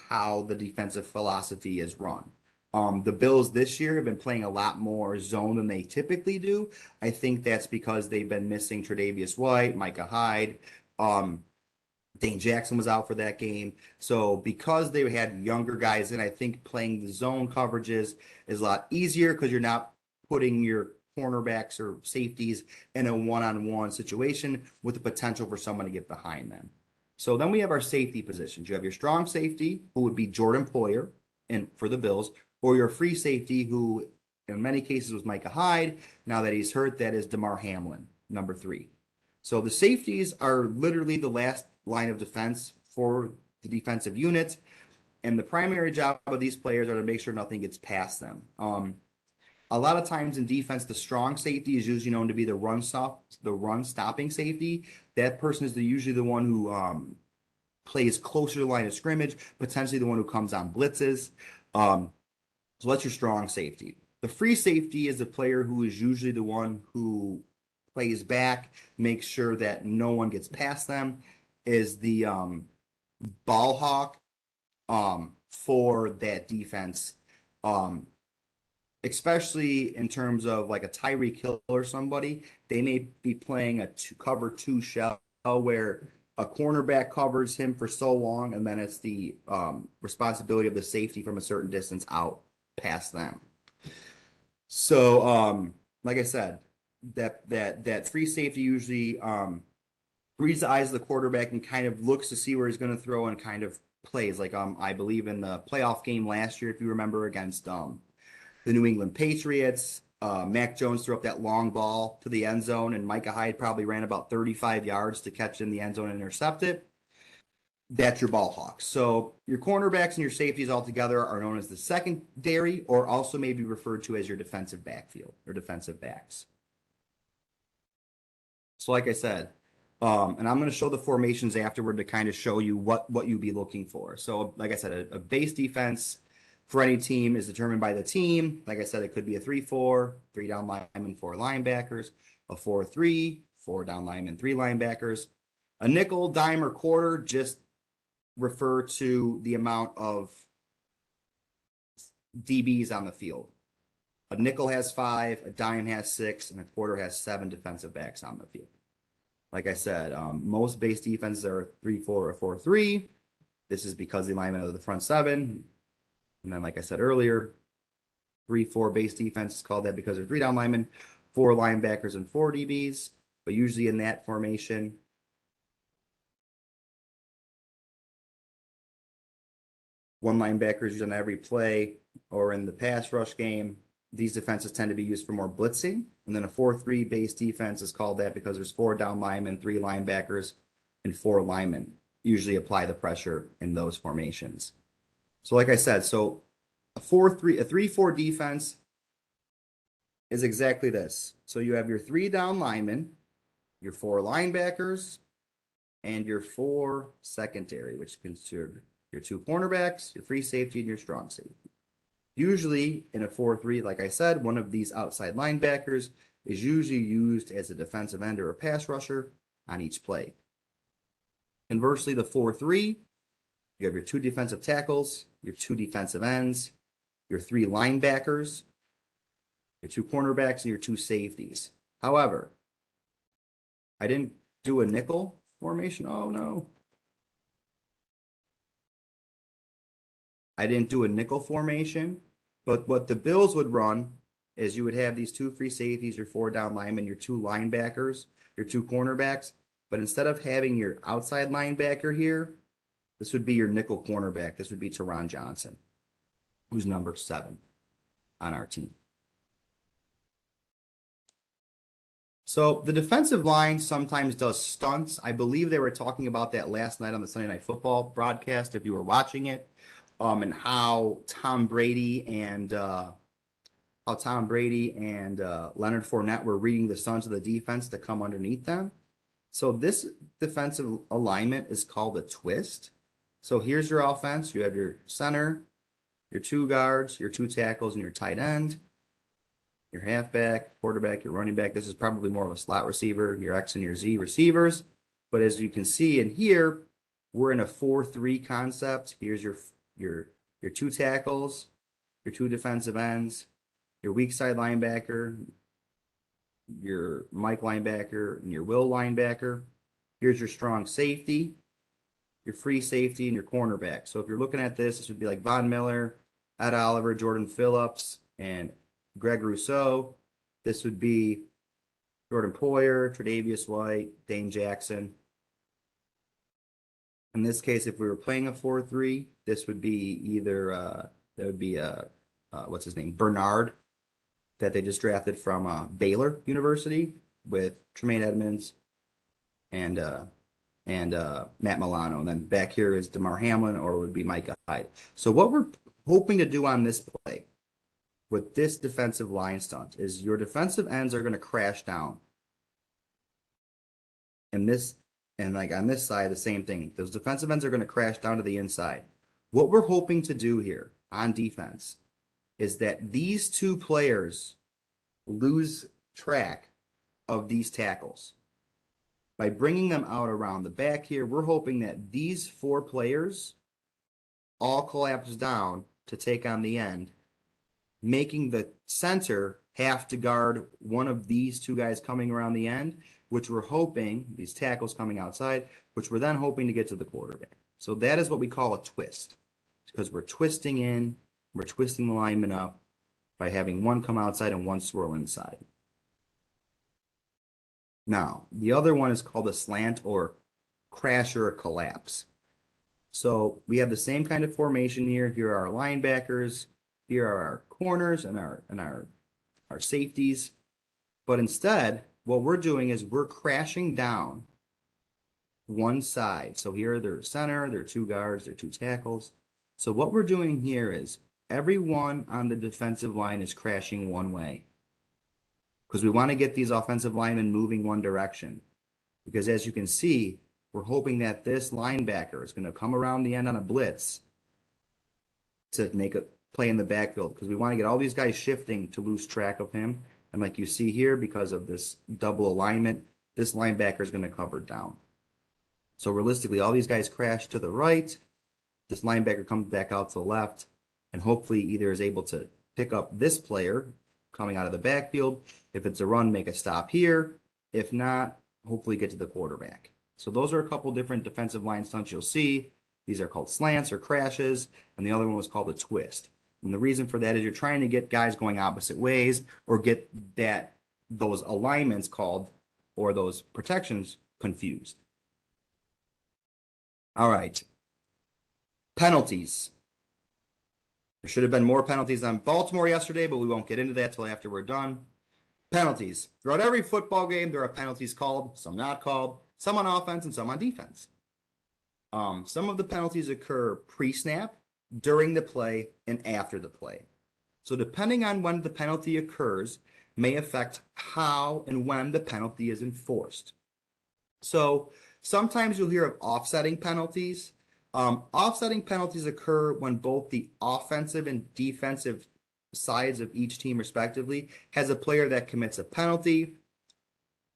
how the defensive philosophy is run. The Bills this year have been playing a lot more zone than they typically do. I think that's because they've been missing Tre'Davious White, Micah Hyde. Dane Jackson was out for that game. So because they had younger guys in, I think playing the zone coverages is a lot easier because you're not putting your cornerbacks or safeties in a one-on-one situation with the potential for someone to get behind them. So then we have our safety positions. You have your strong safety, who would be Jordan Poyer and for the Bills, or your free safety, who in many cases was Micah Hyde. Now that he's hurt, that is DeMar Hamlin, number 3. So the safeties are literally the last line of defense for the defensive unit. And the primary job of these players are to make sure nothing gets past them. A lot of times in defense, the strong safety is usually known to be the run stopping safety. That person is usually the one who plays closer to the line of scrimmage, potentially the one who comes on blitzes. So that's your strong safety. The free safety is the player who is usually the one who plays back, makes sure that no one gets past them, is the ball hawk for that defense. Especially in terms of like a Tyreek Hill or somebody, they may be playing a cover 2 shell where a cornerback covers him for so long, and then it's the responsibility of the safety from a certain distance out past them. So, like I said, that free safety usually reads the eyes of the quarterback and kind of looks to see where he's going to throw and kind of plays. Like I believe in the playoff game last year, if you remember, against the New England Patriots, Mac Jones threw up that long ball to the end zone, and Micah Hyde probably ran about 35 yards to catch in the end zone and intercept it. That's your ball hawks. So your cornerbacks and your safeties altogether are known as the secondary, or also may be referred to as your defensive backfield or defensive backs. So like I said, and I'm going to show the formations afterward to kind of show you what you'd be looking for. So like I said, a base defense for any team is determined by the team. Like I said, it could be a 3-4, 3 down linemen, 4 linebackers, a 4-3, 4 down linemen, 3 linebackers. A nickel, dime, or quarter just refer to the amount of DBs on the field. A nickel has 5, a dime has 6, and a quarter has 7 defensive backs on the field. Like I said, most base defenses are 3-4 or 4-3. This is because the alignment of the front 7. And then, like I said earlier, 3-4 base defense is called that because there's 3 down linemen, 4 linebackers, and 4 DBs. But usually in that formation, one linebacker is used on every play, or in the pass rush game. These defenses tend to be used for more blitzing. And then a 4-3 base defense is called that because there's 4 down linemen, 3 linebackers, and 4 linemen. Usually apply the pressure in those formations. So like I said, so a 3-4 defense is exactly this. So you have your 3 down linemen, your 4 linebackers, and your 4 secondary, which consider your 2 cornerbacks, your free safety, and your strong safety. Usually in a 4-3, like I said, one of these outside linebackers is usually used as a defensive end or a pass rusher on each play. Conversely, the 4-3, you have your 2 defensive tackles, your 2 defensive ends, your 3 linebackers, your 2 cornerbacks, and your 2 safeties. However, I didn't do a nickel formation. Oh, no. I didn't do a nickel formation, but what the Bills would run is you would have these 2 free safeties, your 4 down linemen, your 2 linebackers, your 2 cornerbacks. But instead of having your outside linebacker here, this would be your nickel cornerback. This would be Teron Johnson, who's number 7 on our team. So the defensive line sometimes does stunts. I believe they were talking about that last night on the Sunday Night Football broadcast, if you were watching it, and how Tom Brady and Leonard Fournette were reading the stunts of the defense to come underneath them. So this defensive alignment is called a twist. So here's your offense. You have your center, your 2 guards, your 2 tackles, and your tight end, your halfback, quarterback, your running back. This is probably more of a slot receiver, your X and your Z receivers. But as you can see in here, we're in a 4-3 concept. Here's your 2 tackles, your 2 defensive ends, your weak side linebacker, your Mike linebacker, and your Will linebacker. Here's your strong safety, your free safety, and your cornerback. So if you're looking at this, this would be like Von Miller, Ed Oliver, Jordan Phillips, and Greg Rousseau. This would be Jordan Poyer, Tre'Davious White, Dane Jackson. In this case, if we were playing a 4-3, this would be either what's his name, Bernard, that they just drafted from Baylor University with Tremaine Edmonds and Matt Milano. And then back here is DeMar Hamlin, or it would be Micah Hyde. So what we're hoping to do on this play with this defensive line stunt is your defensive ends are going to crash down. And like on this side, the same thing. Those defensive ends are going to crash down to the inside. What we're hoping to do here on defense is that these 2 players lose track of these tackles. By bringing them out around the back here, we're hoping that these 4 players all collapse down to take on the end, making the center have to guard one of these 2 guys coming around the end, which we're hoping, these tackles coming outside, which we're then hoping to get to the quarterback. So that is what we call a twist, because we're twisting in, we're twisting the lineman up by having one come outside and one swirl inside. Now, the other one is called a slant or crash or a collapse. So we have the same kind of formation here. Here are our linebackers, here are our corners and our safeties. But instead, what we're doing is we're crashing down one side. So here are their center, their 2 guards, their 2 tackles. So what we're doing here is everyone on the defensive line is crashing one way, because we want to get these offensive linemen moving one direction. Because as you can see, we're hoping that this linebacker is going to come around the end on a blitz to make a play in the backfield, because we want to get all these guys shifting to lose track of him. And like you see here, because of this double alignment, this linebacker is going to cover down. So realistically, all these guys crash to the right. This linebacker comes back out to the left, and hopefully either is able to pick up this player coming out of the backfield. If it's a run, make a stop here. If not, hopefully get to the quarterback. So those are a couple different defensive line stunts you'll see. These are called slants or crashes, and the other one was called a twist. And the reason for that is you're trying to get guys going opposite ways, or get those alignments called, or those protections confused. All right. Penalties. There should have been more penalties on Baltimore yesterday, but we won't get into that till after we're done. Penalties. Throughout every football game, there are penalties called, some not called, some on offense and some on defense. Some of the penalties occur pre-snap, during the play, and after the play. So depending on when the penalty occurs may affect how and when the penalty is enforced. So sometimes you'll hear of offsetting penalties. Offsetting penalties occur when both the offensive and defensive sides of each team respectively has a player that commits a penalty.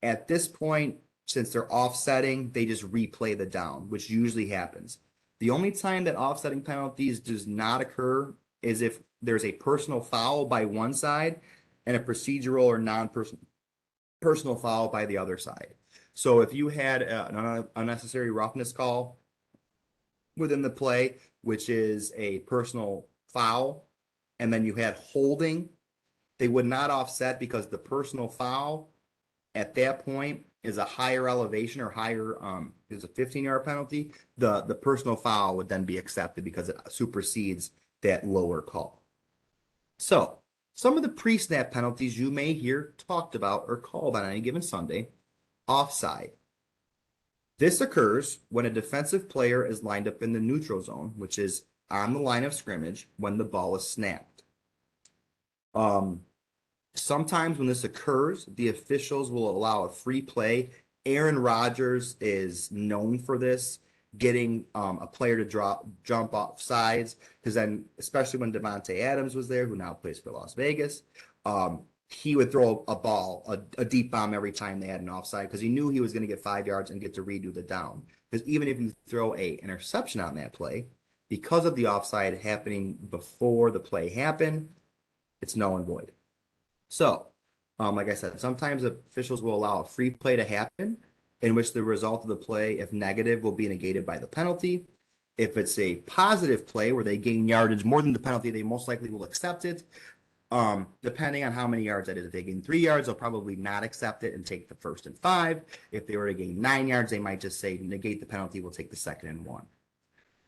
At this point, since they're offsetting, they just replay the down, which usually happens. The only time that offsetting penalties does not occur is if there's a personal foul by one side and a procedural or non-personal foul by the other side. So if you had an unnecessary roughness call within the play, which is a personal foul, and then you had holding, they would not offset because the personal foul at that point is a higher elevation or higher is a 15-yard penalty. The personal foul would then be accepted because it supersedes that lower call. So some of the pre-snap penalties you may hear talked about or called on any given Sunday. Offside. This occurs when a defensive player is lined up in the neutral zone, which is on the line of scrimmage when the ball is snapped. Sometimes when this occurs, the officials will allow a free play. Aaron Rodgers is known for this, getting a player to jump off sides, because then, especially when Devontae Adams was there, who now plays for Las Vegas, he would throw a ball, a deep bomb every time they had an offside, because he knew he was going to get 5 yards and get to redo the down. Because even if you throw a interception on that play, because of the offside happening before the play happened, it's null and void. So, like I said, sometimes officials will allow a free play to happen in which the result of the play, if negative, will be negated by the penalty. If it's a positive play where they gain yardage more than the penalty, they most likely will accept it. Depending on how many yards that is. If they gain 3 yards, they'll probably not accept it and take the 1st and 5. If they were to gain 9 yards, they might just say negate the penalty, we'll take the 2nd and 1.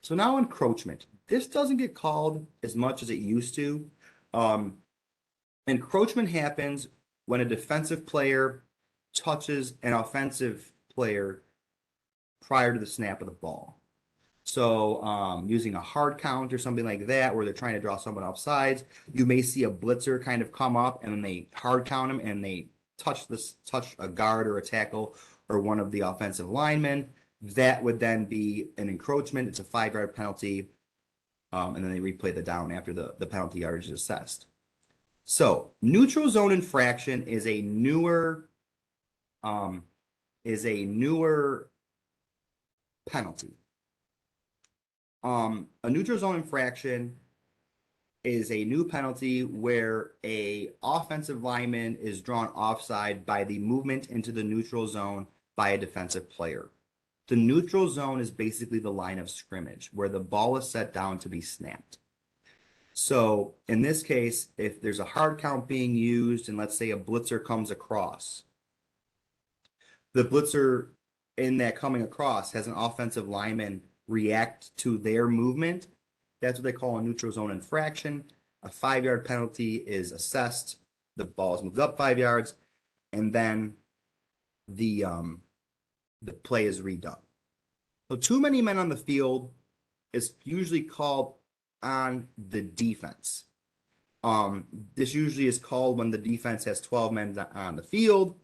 So now encroachment. This doesn't get called as much as it used to. Encroachment happens when a defensive player touches an offensive player prior to the snap of the ball. So using a hard count or something like that, where they're trying to draw someone off sides, you may see a blitzer kind of come up and then they hard count him and they touch a guard or a tackle or one of the offensive linemen. That would then be an encroachment. It's a 5-yard penalty, and then they replay the down after the penalty yardage is assessed. So neutral zone infraction is a newer penalty. A neutral zone infraction is a new penalty where a offensive lineman is drawn offside by the movement into the neutral zone by a defensive player. The neutral zone is basically the line of scrimmage where the ball is set down to be snapped. So in this case, if there's a hard count being used and let's say a blitzer comes across, the blitzer in that coming across has an offensive lineman react to their movement. That's what they call a neutral zone infraction. A 5-yard penalty is assessed. The ball is moved up 5 yards, and then the play is redone. So too many men on the field is usually called on the defense. This usually is called when the defense has 12 men on the field,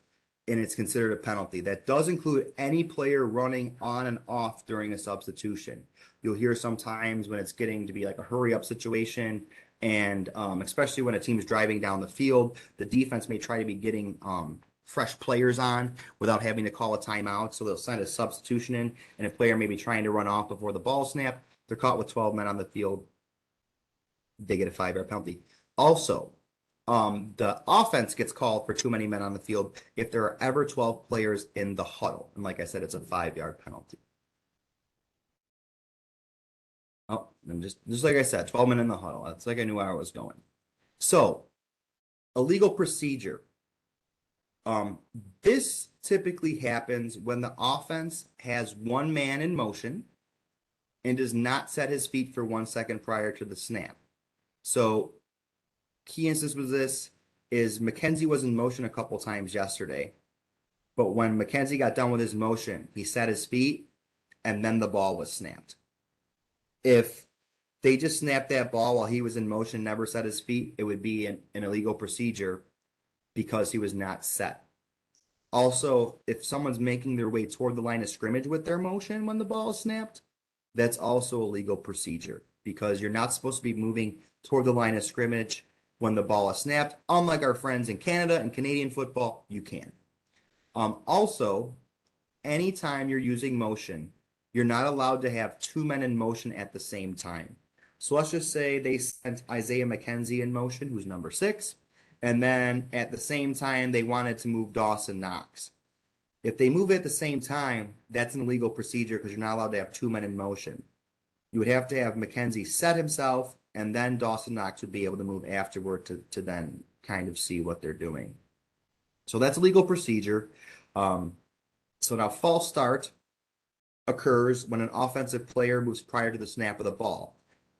and it's considered a penalty. That does include any player running on and off during a substitution. You'll hear sometimes when it's getting to be like a hurry-up situation, and especially when a team is driving down the field, the defense may try to be getting fresh players on without having to call a timeout, so they'll send a substitution in, and a player may be trying to run off before the ball snap. They're caught with 12 men on the field. They get a 5-yard penalty. Also, the offense gets called for too many men on the field if there are ever 12 players in the huddle. And like I said, it's a 5-yard penalty. Oh, and just like I said, 12 men in the huddle. That's like I knew where I was going. So, illegal procedure. This typically happens when the offense has one man in motion and does not set his feet for 1 second prior to the snap. So, key instance with this is McKenzie was in motion a couple times yesterday, but when McKenzie got done with his motion, he set his feet and then the ball was snapped. If they just snapped that ball while he was in motion, never set his feet, it would be an illegal procedure because he was not set. Also, if someone's making their way toward the line of scrimmage with their motion when the ball is snapped, that's also a legal procedure because you're not supposed to be moving toward the line of scrimmage when the ball is snapped. Unlike our friends in Canada and Canadian football, you can. Also, anytime you're using motion, you're not allowed to have two men in motion at the same time. So let's just say they sent Isaiah McKenzie in motion, who's number 6, and then at the same time they wanted to move Dawson Knox. If they move at the same time, that's an illegal procedure because you're not allowed to have two men in motion. You would have to have McKenzie set himself, and then Dawson Knox would be able to move afterward to then kind of see what they're doing. So that's a legal procedure. So now false start occurs when an offensive player moves prior to the snap of the ball.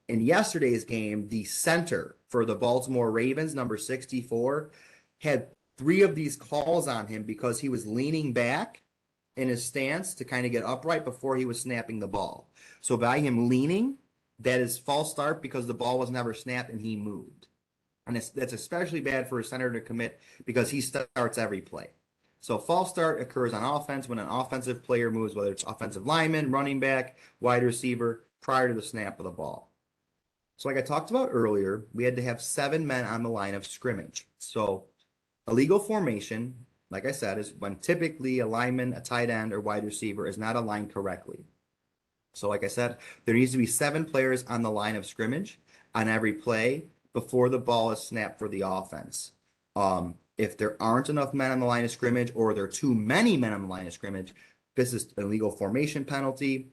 In yesterday's game, the center for the Baltimore Ravens, number 64, had 3 of these calls on him because he was leaning back in his stance to kind of get upright before he was snapping the ball. So by him leaning, that is false start because the ball was never snapped and he moved. And that's especially bad for a center to commit because he starts every play. So false start occurs on offense when an offensive player moves, whether it's offensive lineman, running back, wide receiver, prior to the snap of the ball. So like I talked about earlier, we had to have 7 men on the line of scrimmage. So a legal formation, like I said, is when typically a lineman, a tight end, or wide receiver is not aligned correctly. So like I said, there needs to be 7 players on the line of scrimmage on every play before the ball is snapped for the offense. If there aren't enough men on the line of scrimmage or there are too many men on the line of scrimmage, this is an illegal formation penalty,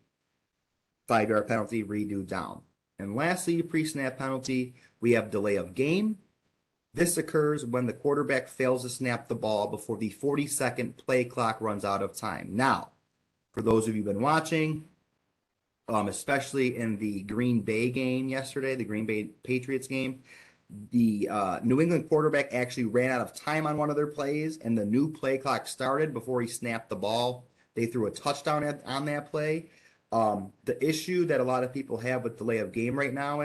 5-yard penalty, redo down. And lastly, pre-snap penalty, we have delay of game. This occurs when the quarterback fails to snap the ball before the 40-second play clock runs out of time. Now, for those of you who've been watching, especially in the Green Bay game yesterday, the Green Bay Patriots game, the New England quarterback actually ran out of time on one of their plays, and the new play clock started before he snapped the ball. They threw a touchdown on that play. The issue that a lot of people have with delay of game right now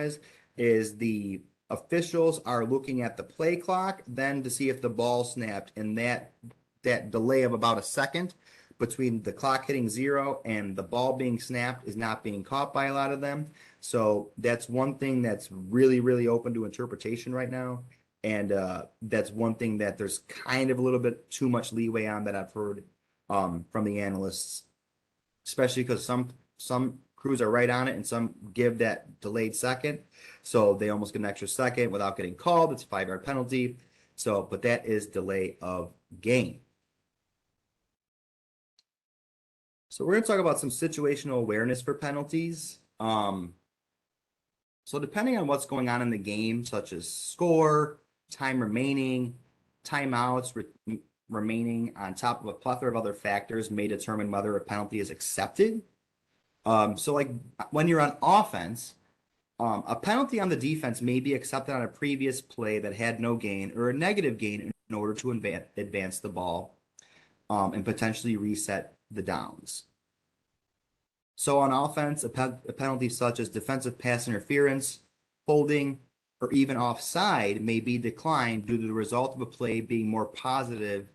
is the officials are looking at the play clock then to see if the ball snapped, and that delay of about a second between the clock hitting 0 and the ball being snapped is not being caught by a lot of them. So that's one thing that's really, really open to interpretation right now. And that's one thing that there's kind of a little bit too much leeway on that I've heard from the analysts, especially because some crews are right on it and some give that delayed second. So they almost get an extra second without getting called. It's a 5-yard penalty. So, but that is delay of game. So we're going to talk about some situational awareness for penalties. So depending on what's going on in the game, such as score, time remaining, timeouts remaining on top of a plethora of other factors may determine whether a penalty is accepted. So like when you're on offense, a penalty on the defense may be accepted on a previous play that had no gain or a negative gain in order to advance the ball and potentially reset the downs. So on offense, a penalty such as defensive pass interference, holding, or even offside may be declined due to the result of a play being more positive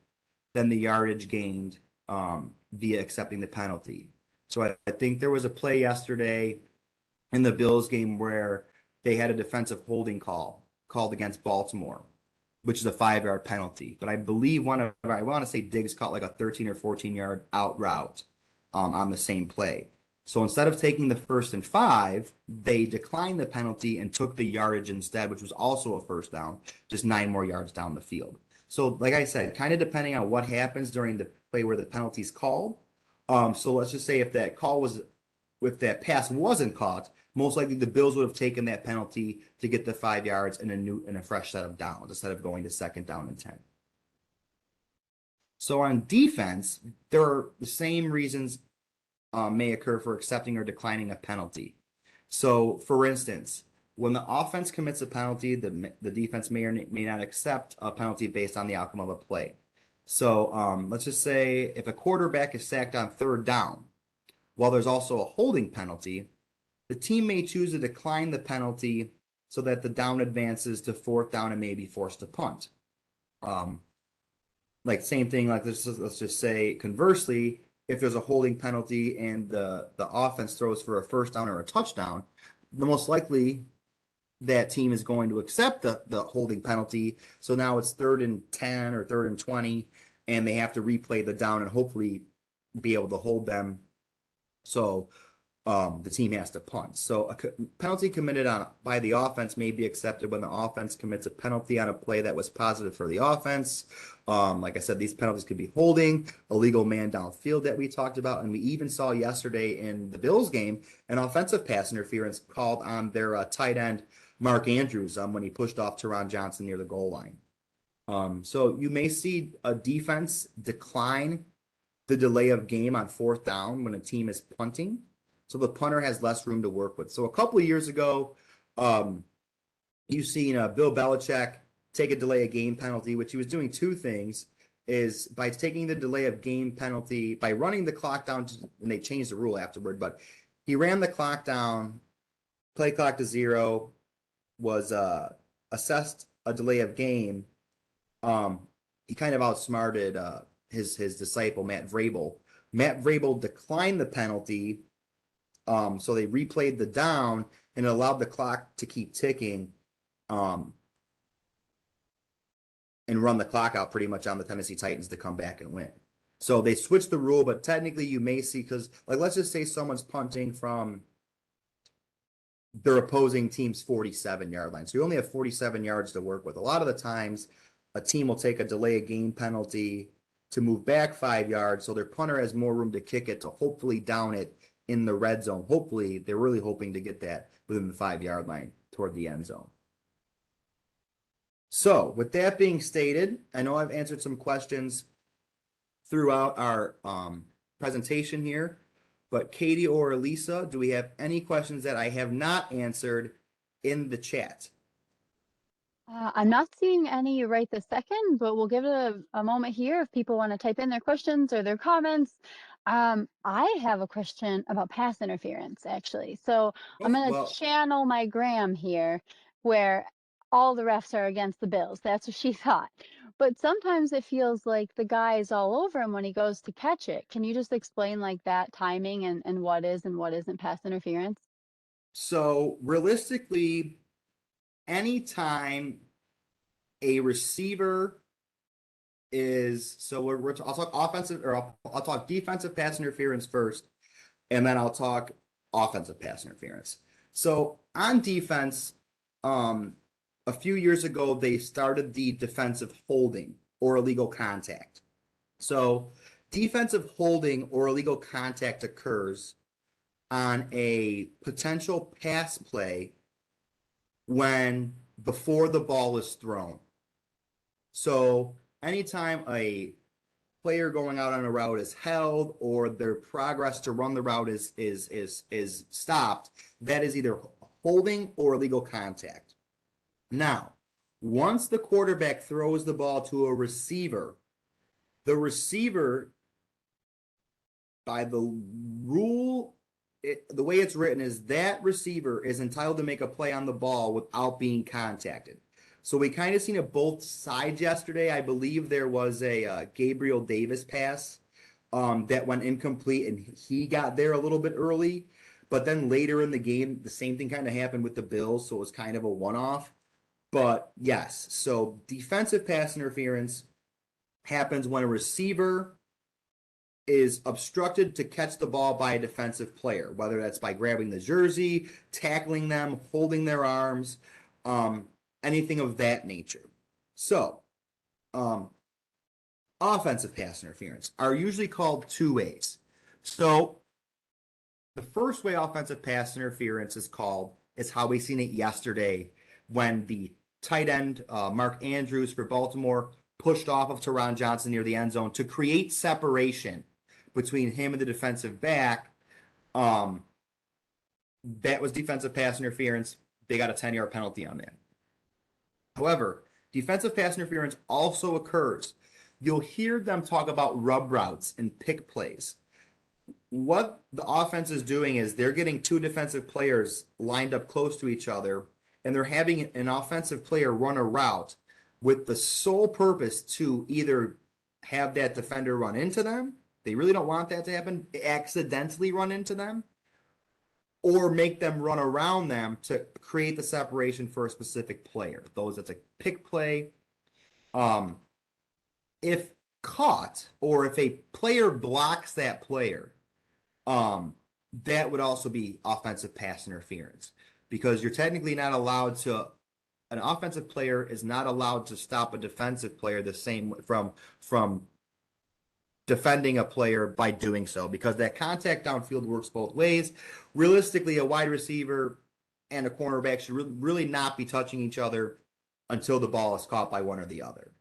than the yardage gained via accepting the penalty. So I think there was a play yesterday in the Bills game where they had a defensive holding called against Baltimore, which is a 5-yard penalty. But I believe I want to say Diggs caught like a 13 or 14-yard out route on the same play. So instead of taking the 1st and 5, they declined the penalty and took the yardage instead, which was also a first down, just 9 more yards down the field. So like I said, kind of depending on what happens during the play where the penalty's called. So let's just say if that pass wasn't caught, most likely the Bills would have taken that penalty to get the 5 yards and a fresh set of downs instead of going to 2nd down and 10. So on defense, there are the same reasons may occur for accepting or declining a penalty. So, for instance, when the offense commits a penalty, the defense may or may not accept a penalty based on the outcome of a play. So, let's just say if a quarterback is sacked on 3rd down, while there's also a holding penalty, the team may choose to decline the penalty so that the down advances to fourth down and may be forced to punt. Like same thing, like let's just say conversely, if there's a holding penalty and the offense throws for a first down or a touchdown, the most likely that team is going to accept the holding penalty. So now it's 3rd and 10 or 3rd and 20, and they have to replay the down and hopefully be able to hold them. So the team has to punt. So a penalty committed by the offense may be accepted when the offense commits a penalty on a play that was positive for the offense. Like I said, these penalties could be holding, illegal man downfield that we talked about, and we even saw yesterday in the Bills game an offensive pass interference called on their tight end Mark Andrews when he pushed off Teron Johnson near the goal line. So you may see a defense decline the delay of game on fourth down when a team is punting. So the punter has less room to work with. So a couple of years ago, you've seen Bill Belichick take a delay of game penalty, which he was doing two things, is by taking the delay of game penalty, by running the clock down, and they changed the rule afterward, but he ran the clock down, play clock to 0, was assessed a delay of game. He kind of outsmarted his disciple, Matt Vrabel. Matt Vrabel declined the penalty, so they replayed the down and it allowed the clock to keep ticking and run the clock out pretty much on the Tennessee Titans to come back and win. So they switched the rule, but technically you may see, because like let's just say someone's punting from their opposing team's 47-yard line. So you only have 47 yards to work with. A lot of the times a team will take a delay of game penalty to move back 5 yards, so their punter has more room to kick it to hopefully down it in the red zone. Hopefully, they're really hoping to get that within the 5-yard line toward the end zone. So with that being stated, I know I've answered some questions throughout our presentation here, but Katie or Elisa, do we have any questions that I have not answered in the chat? I'm not seeing any right this second, but we'll give it a moment here if people want to type in their questions or their comments. I have a question about pass interference, actually. So I'm going to channel my Graham here, where all the refs are against the Bills. That's what she thought. But sometimes it feels like the guy is all over him when he goes to catch it. Can you just explain like that timing and what is and what isn't pass interference? So realistically, anytime a receiver I'll talk offensive, or I'll talk defensive pass interference first, and then I'll talk offensive pass interference. So on defense, a few years ago, they started the defensive holding or illegal contact. So defensive holding or illegal contact occurs on a potential pass play before the ball is thrown. So anytime a player going out on a route is held or their progress to run the route is stopped, that is either holding or illegal contact. Now, once the quarterback throws the ball to a receiver, the receiver, by the rule, the way it's written is that receiver is entitled to make a play on the ball without being contacted. So we kind of seen it both sides yesterday. I believe there was a Gabriel Davis pass that went incomplete, and he got there a little bit early. But then later in the game, the same thing kind of happened with the Bills, so it was kind of a one-off. But yes, so defensive pass interference happens when a receiver is obstructed to catch the ball by a defensive player, whether that's by grabbing the jersey, tackling them, holding their arms, anything of that nature. So, offensive pass interference are usually called two ways. So, the first way offensive pass interference is called is how we seen it yesterday when the tight end, Mark Andrews for Baltimore, pushed off of Teron Johnson near the end zone to create separation between him and the defensive back. That was defensive pass interference. They got a 10-yard penalty on that. However, defensive pass interference also occurs. You'll hear them talk about rub routes and pick plays. what the offense is doing is they're getting two defensive players lined up close to each other, and they're having an offensive player run a route with the sole purpose to either have that defender run into them. They really don't want that to happen, accidentally run into them, or make them run around them to create the separation for a specific player. That's a pick play. If caught, or if a player blocks that player, that would also be offensive pass interference, because you're technically not allowed to. An offensive player is not allowed to stop a defensive player the same from defending a player by doing so, because that contact downfield works both ways. Realistically, a wide receiver and a cornerback should really not be touching each other until the ball is caught by one or the other.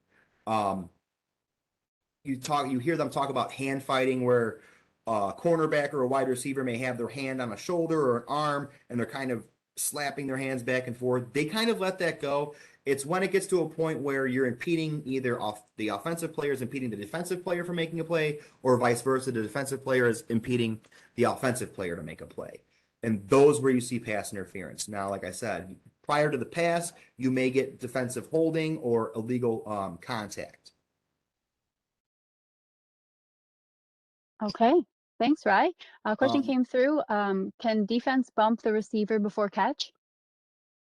You hear them talk about hand fighting, where a cornerback or a wide receiver may have their hand on a shoulder or an arm, and they're kind of slapping their hands back and forth. They kind of let that go. It's when it gets to a point where you're impeding either the offensive player is impeding the defensive player from making a play, or vice versa, the defensive player is impeding the offensive player to make a play. And those where you see pass interference. Now, like I said, prior to the pass, you may get defensive holding or illegal contact. Okay. Thanks, Rye. A question came through. Can defense bump the receiver before catch?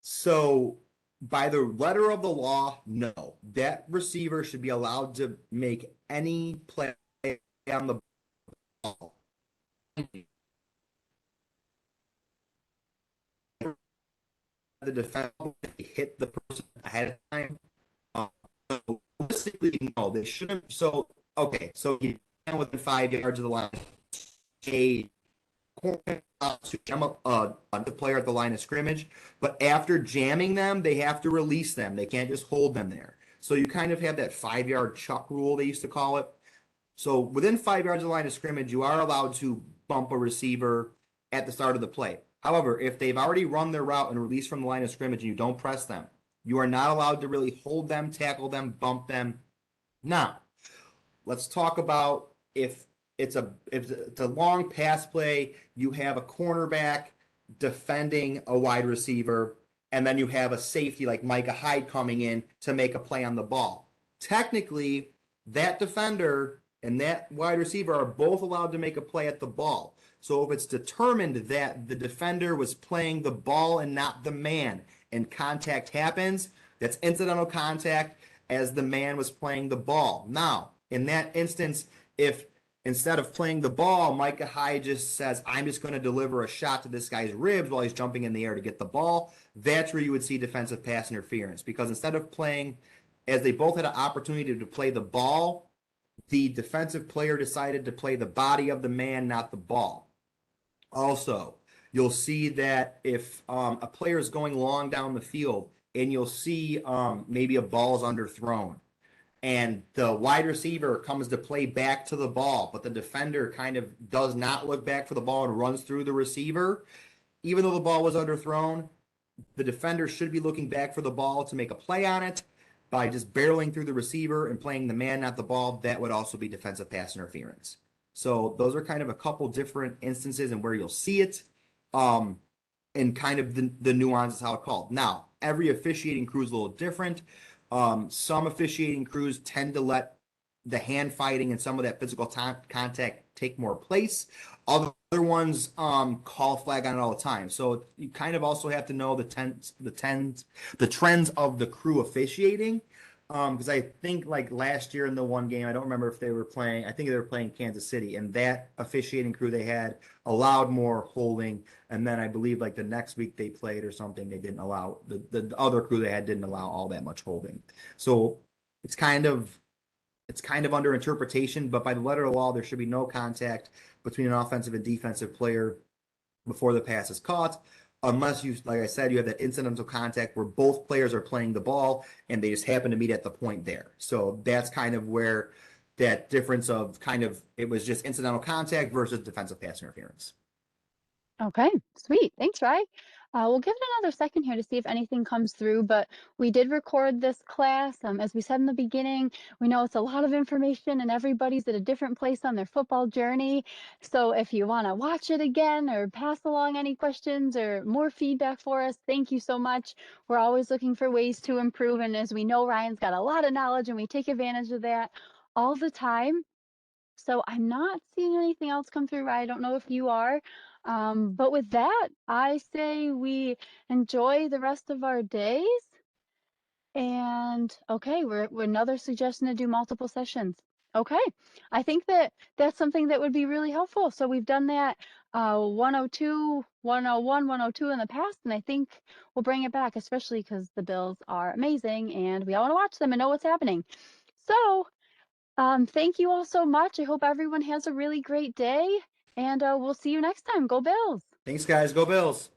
So by the letter of the law, no. That receiver should be allowed to make any play on the ball. The defense hit the person ahead of time. So realistically, no, they shouldn't. So, okay, so you within 5 yards of the line, a to jam up the player at the line of scrimmage, but after jamming them, they have to release them. They can't just hold them there. So you kind of have that 5-yard chuck rule, they used to call it. So within 5 yards of the line of scrimmage, you are allowed to bump a receiver at the start of the play. However, if they've already run their route and released from the line of scrimmage and you don't press them, you are not allowed to really hold them, tackle them, bump them. Now, let's talk about if it's a long pass play, you have a cornerback defending a wide receiver, and then you have a safety like Micah Hyde coming in to make a play on the ball. Technically, that defender and that wide receiver are both allowed to make a play at the ball. So if it's determined that the defender was playing the ball and not the man, and contact happens, that's incidental contact, as the man was playing the ball. Now, in that instance, if instead of playing the ball, Micah Hyde just says, I'm just going to deliver a shot to this guy's ribs while he's jumping in the air to get the ball, that's where you would see defensive pass interference. Because instead of playing, as they both had an opportunity to play the ball, the defensive player decided to play the body of the man, not the ball. Also, you'll see that if a player is going long down the field and you'll see maybe a ball's underthrown, and the wide receiver comes to play back to the ball, but the defender kind of does not look back for the ball and runs through the receiver, even though the ball was underthrown, the defender should be looking back for the ball to make a play on it. By just barreling through the receiver and playing the man, not the ball, that would also be defensive pass interference. So those are kind of a couple different instances and where you'll see it, and kind of the nuances how it's called. Now, every officiating crew is a little different. Some officiating crews tend to let the hand fighting and some of that physical contact take more place. Other ones call flag on it all the time. So you kind of also have to know the trends of the crew officiating. Because I think like last year in the one game, I don't remember if they were playing, I think they were playing Kansas City, and that officiating crew they had allowed more holding. And then I believe like the next week they played or something, they didn't allow, the other crew they had didn't allow all that much holding. So it's kind of under interpretation, but by the letter of the law, there should be no contact between an offensive and defensive player before the pass is caught. Unless you, like I said, you have that incidental contact where both players are playing the ball and they just happen to meet at the point there. So that's kind of where that difference of kind of, it was just incidental contact versus defensive pass interference. Okay, sweet. Thanks, Rye. We'll give it another second here to see if anything comes through, but we did record this class. As we said in the beginning, we know it's a lot of information and everybody's at a different place on their football journey. So if you want to watch it again or pass along any questions or more feedback for us, thank you so much. We're always looking for ways to improve. And as we know, Ryan's got a lot of knowledge and we take advantage of that all the time. So I'm not seeing anything else come through. I don't know if you are. But with that, I say we enjoy the rest of our days. And okay, we're another suggestion to do multiple sessions. Okay, I think that that's something that would be really helpful. So we've done that 102, 101, 102 in the past, and I think we'll bring it back, especially because the Bills are amazing and we all want to watch them and know what's happening. So thank you all so much. I hope everyone has a really great day, and we'll see you next time. Go Bills! Thanks, guys. Go Bills.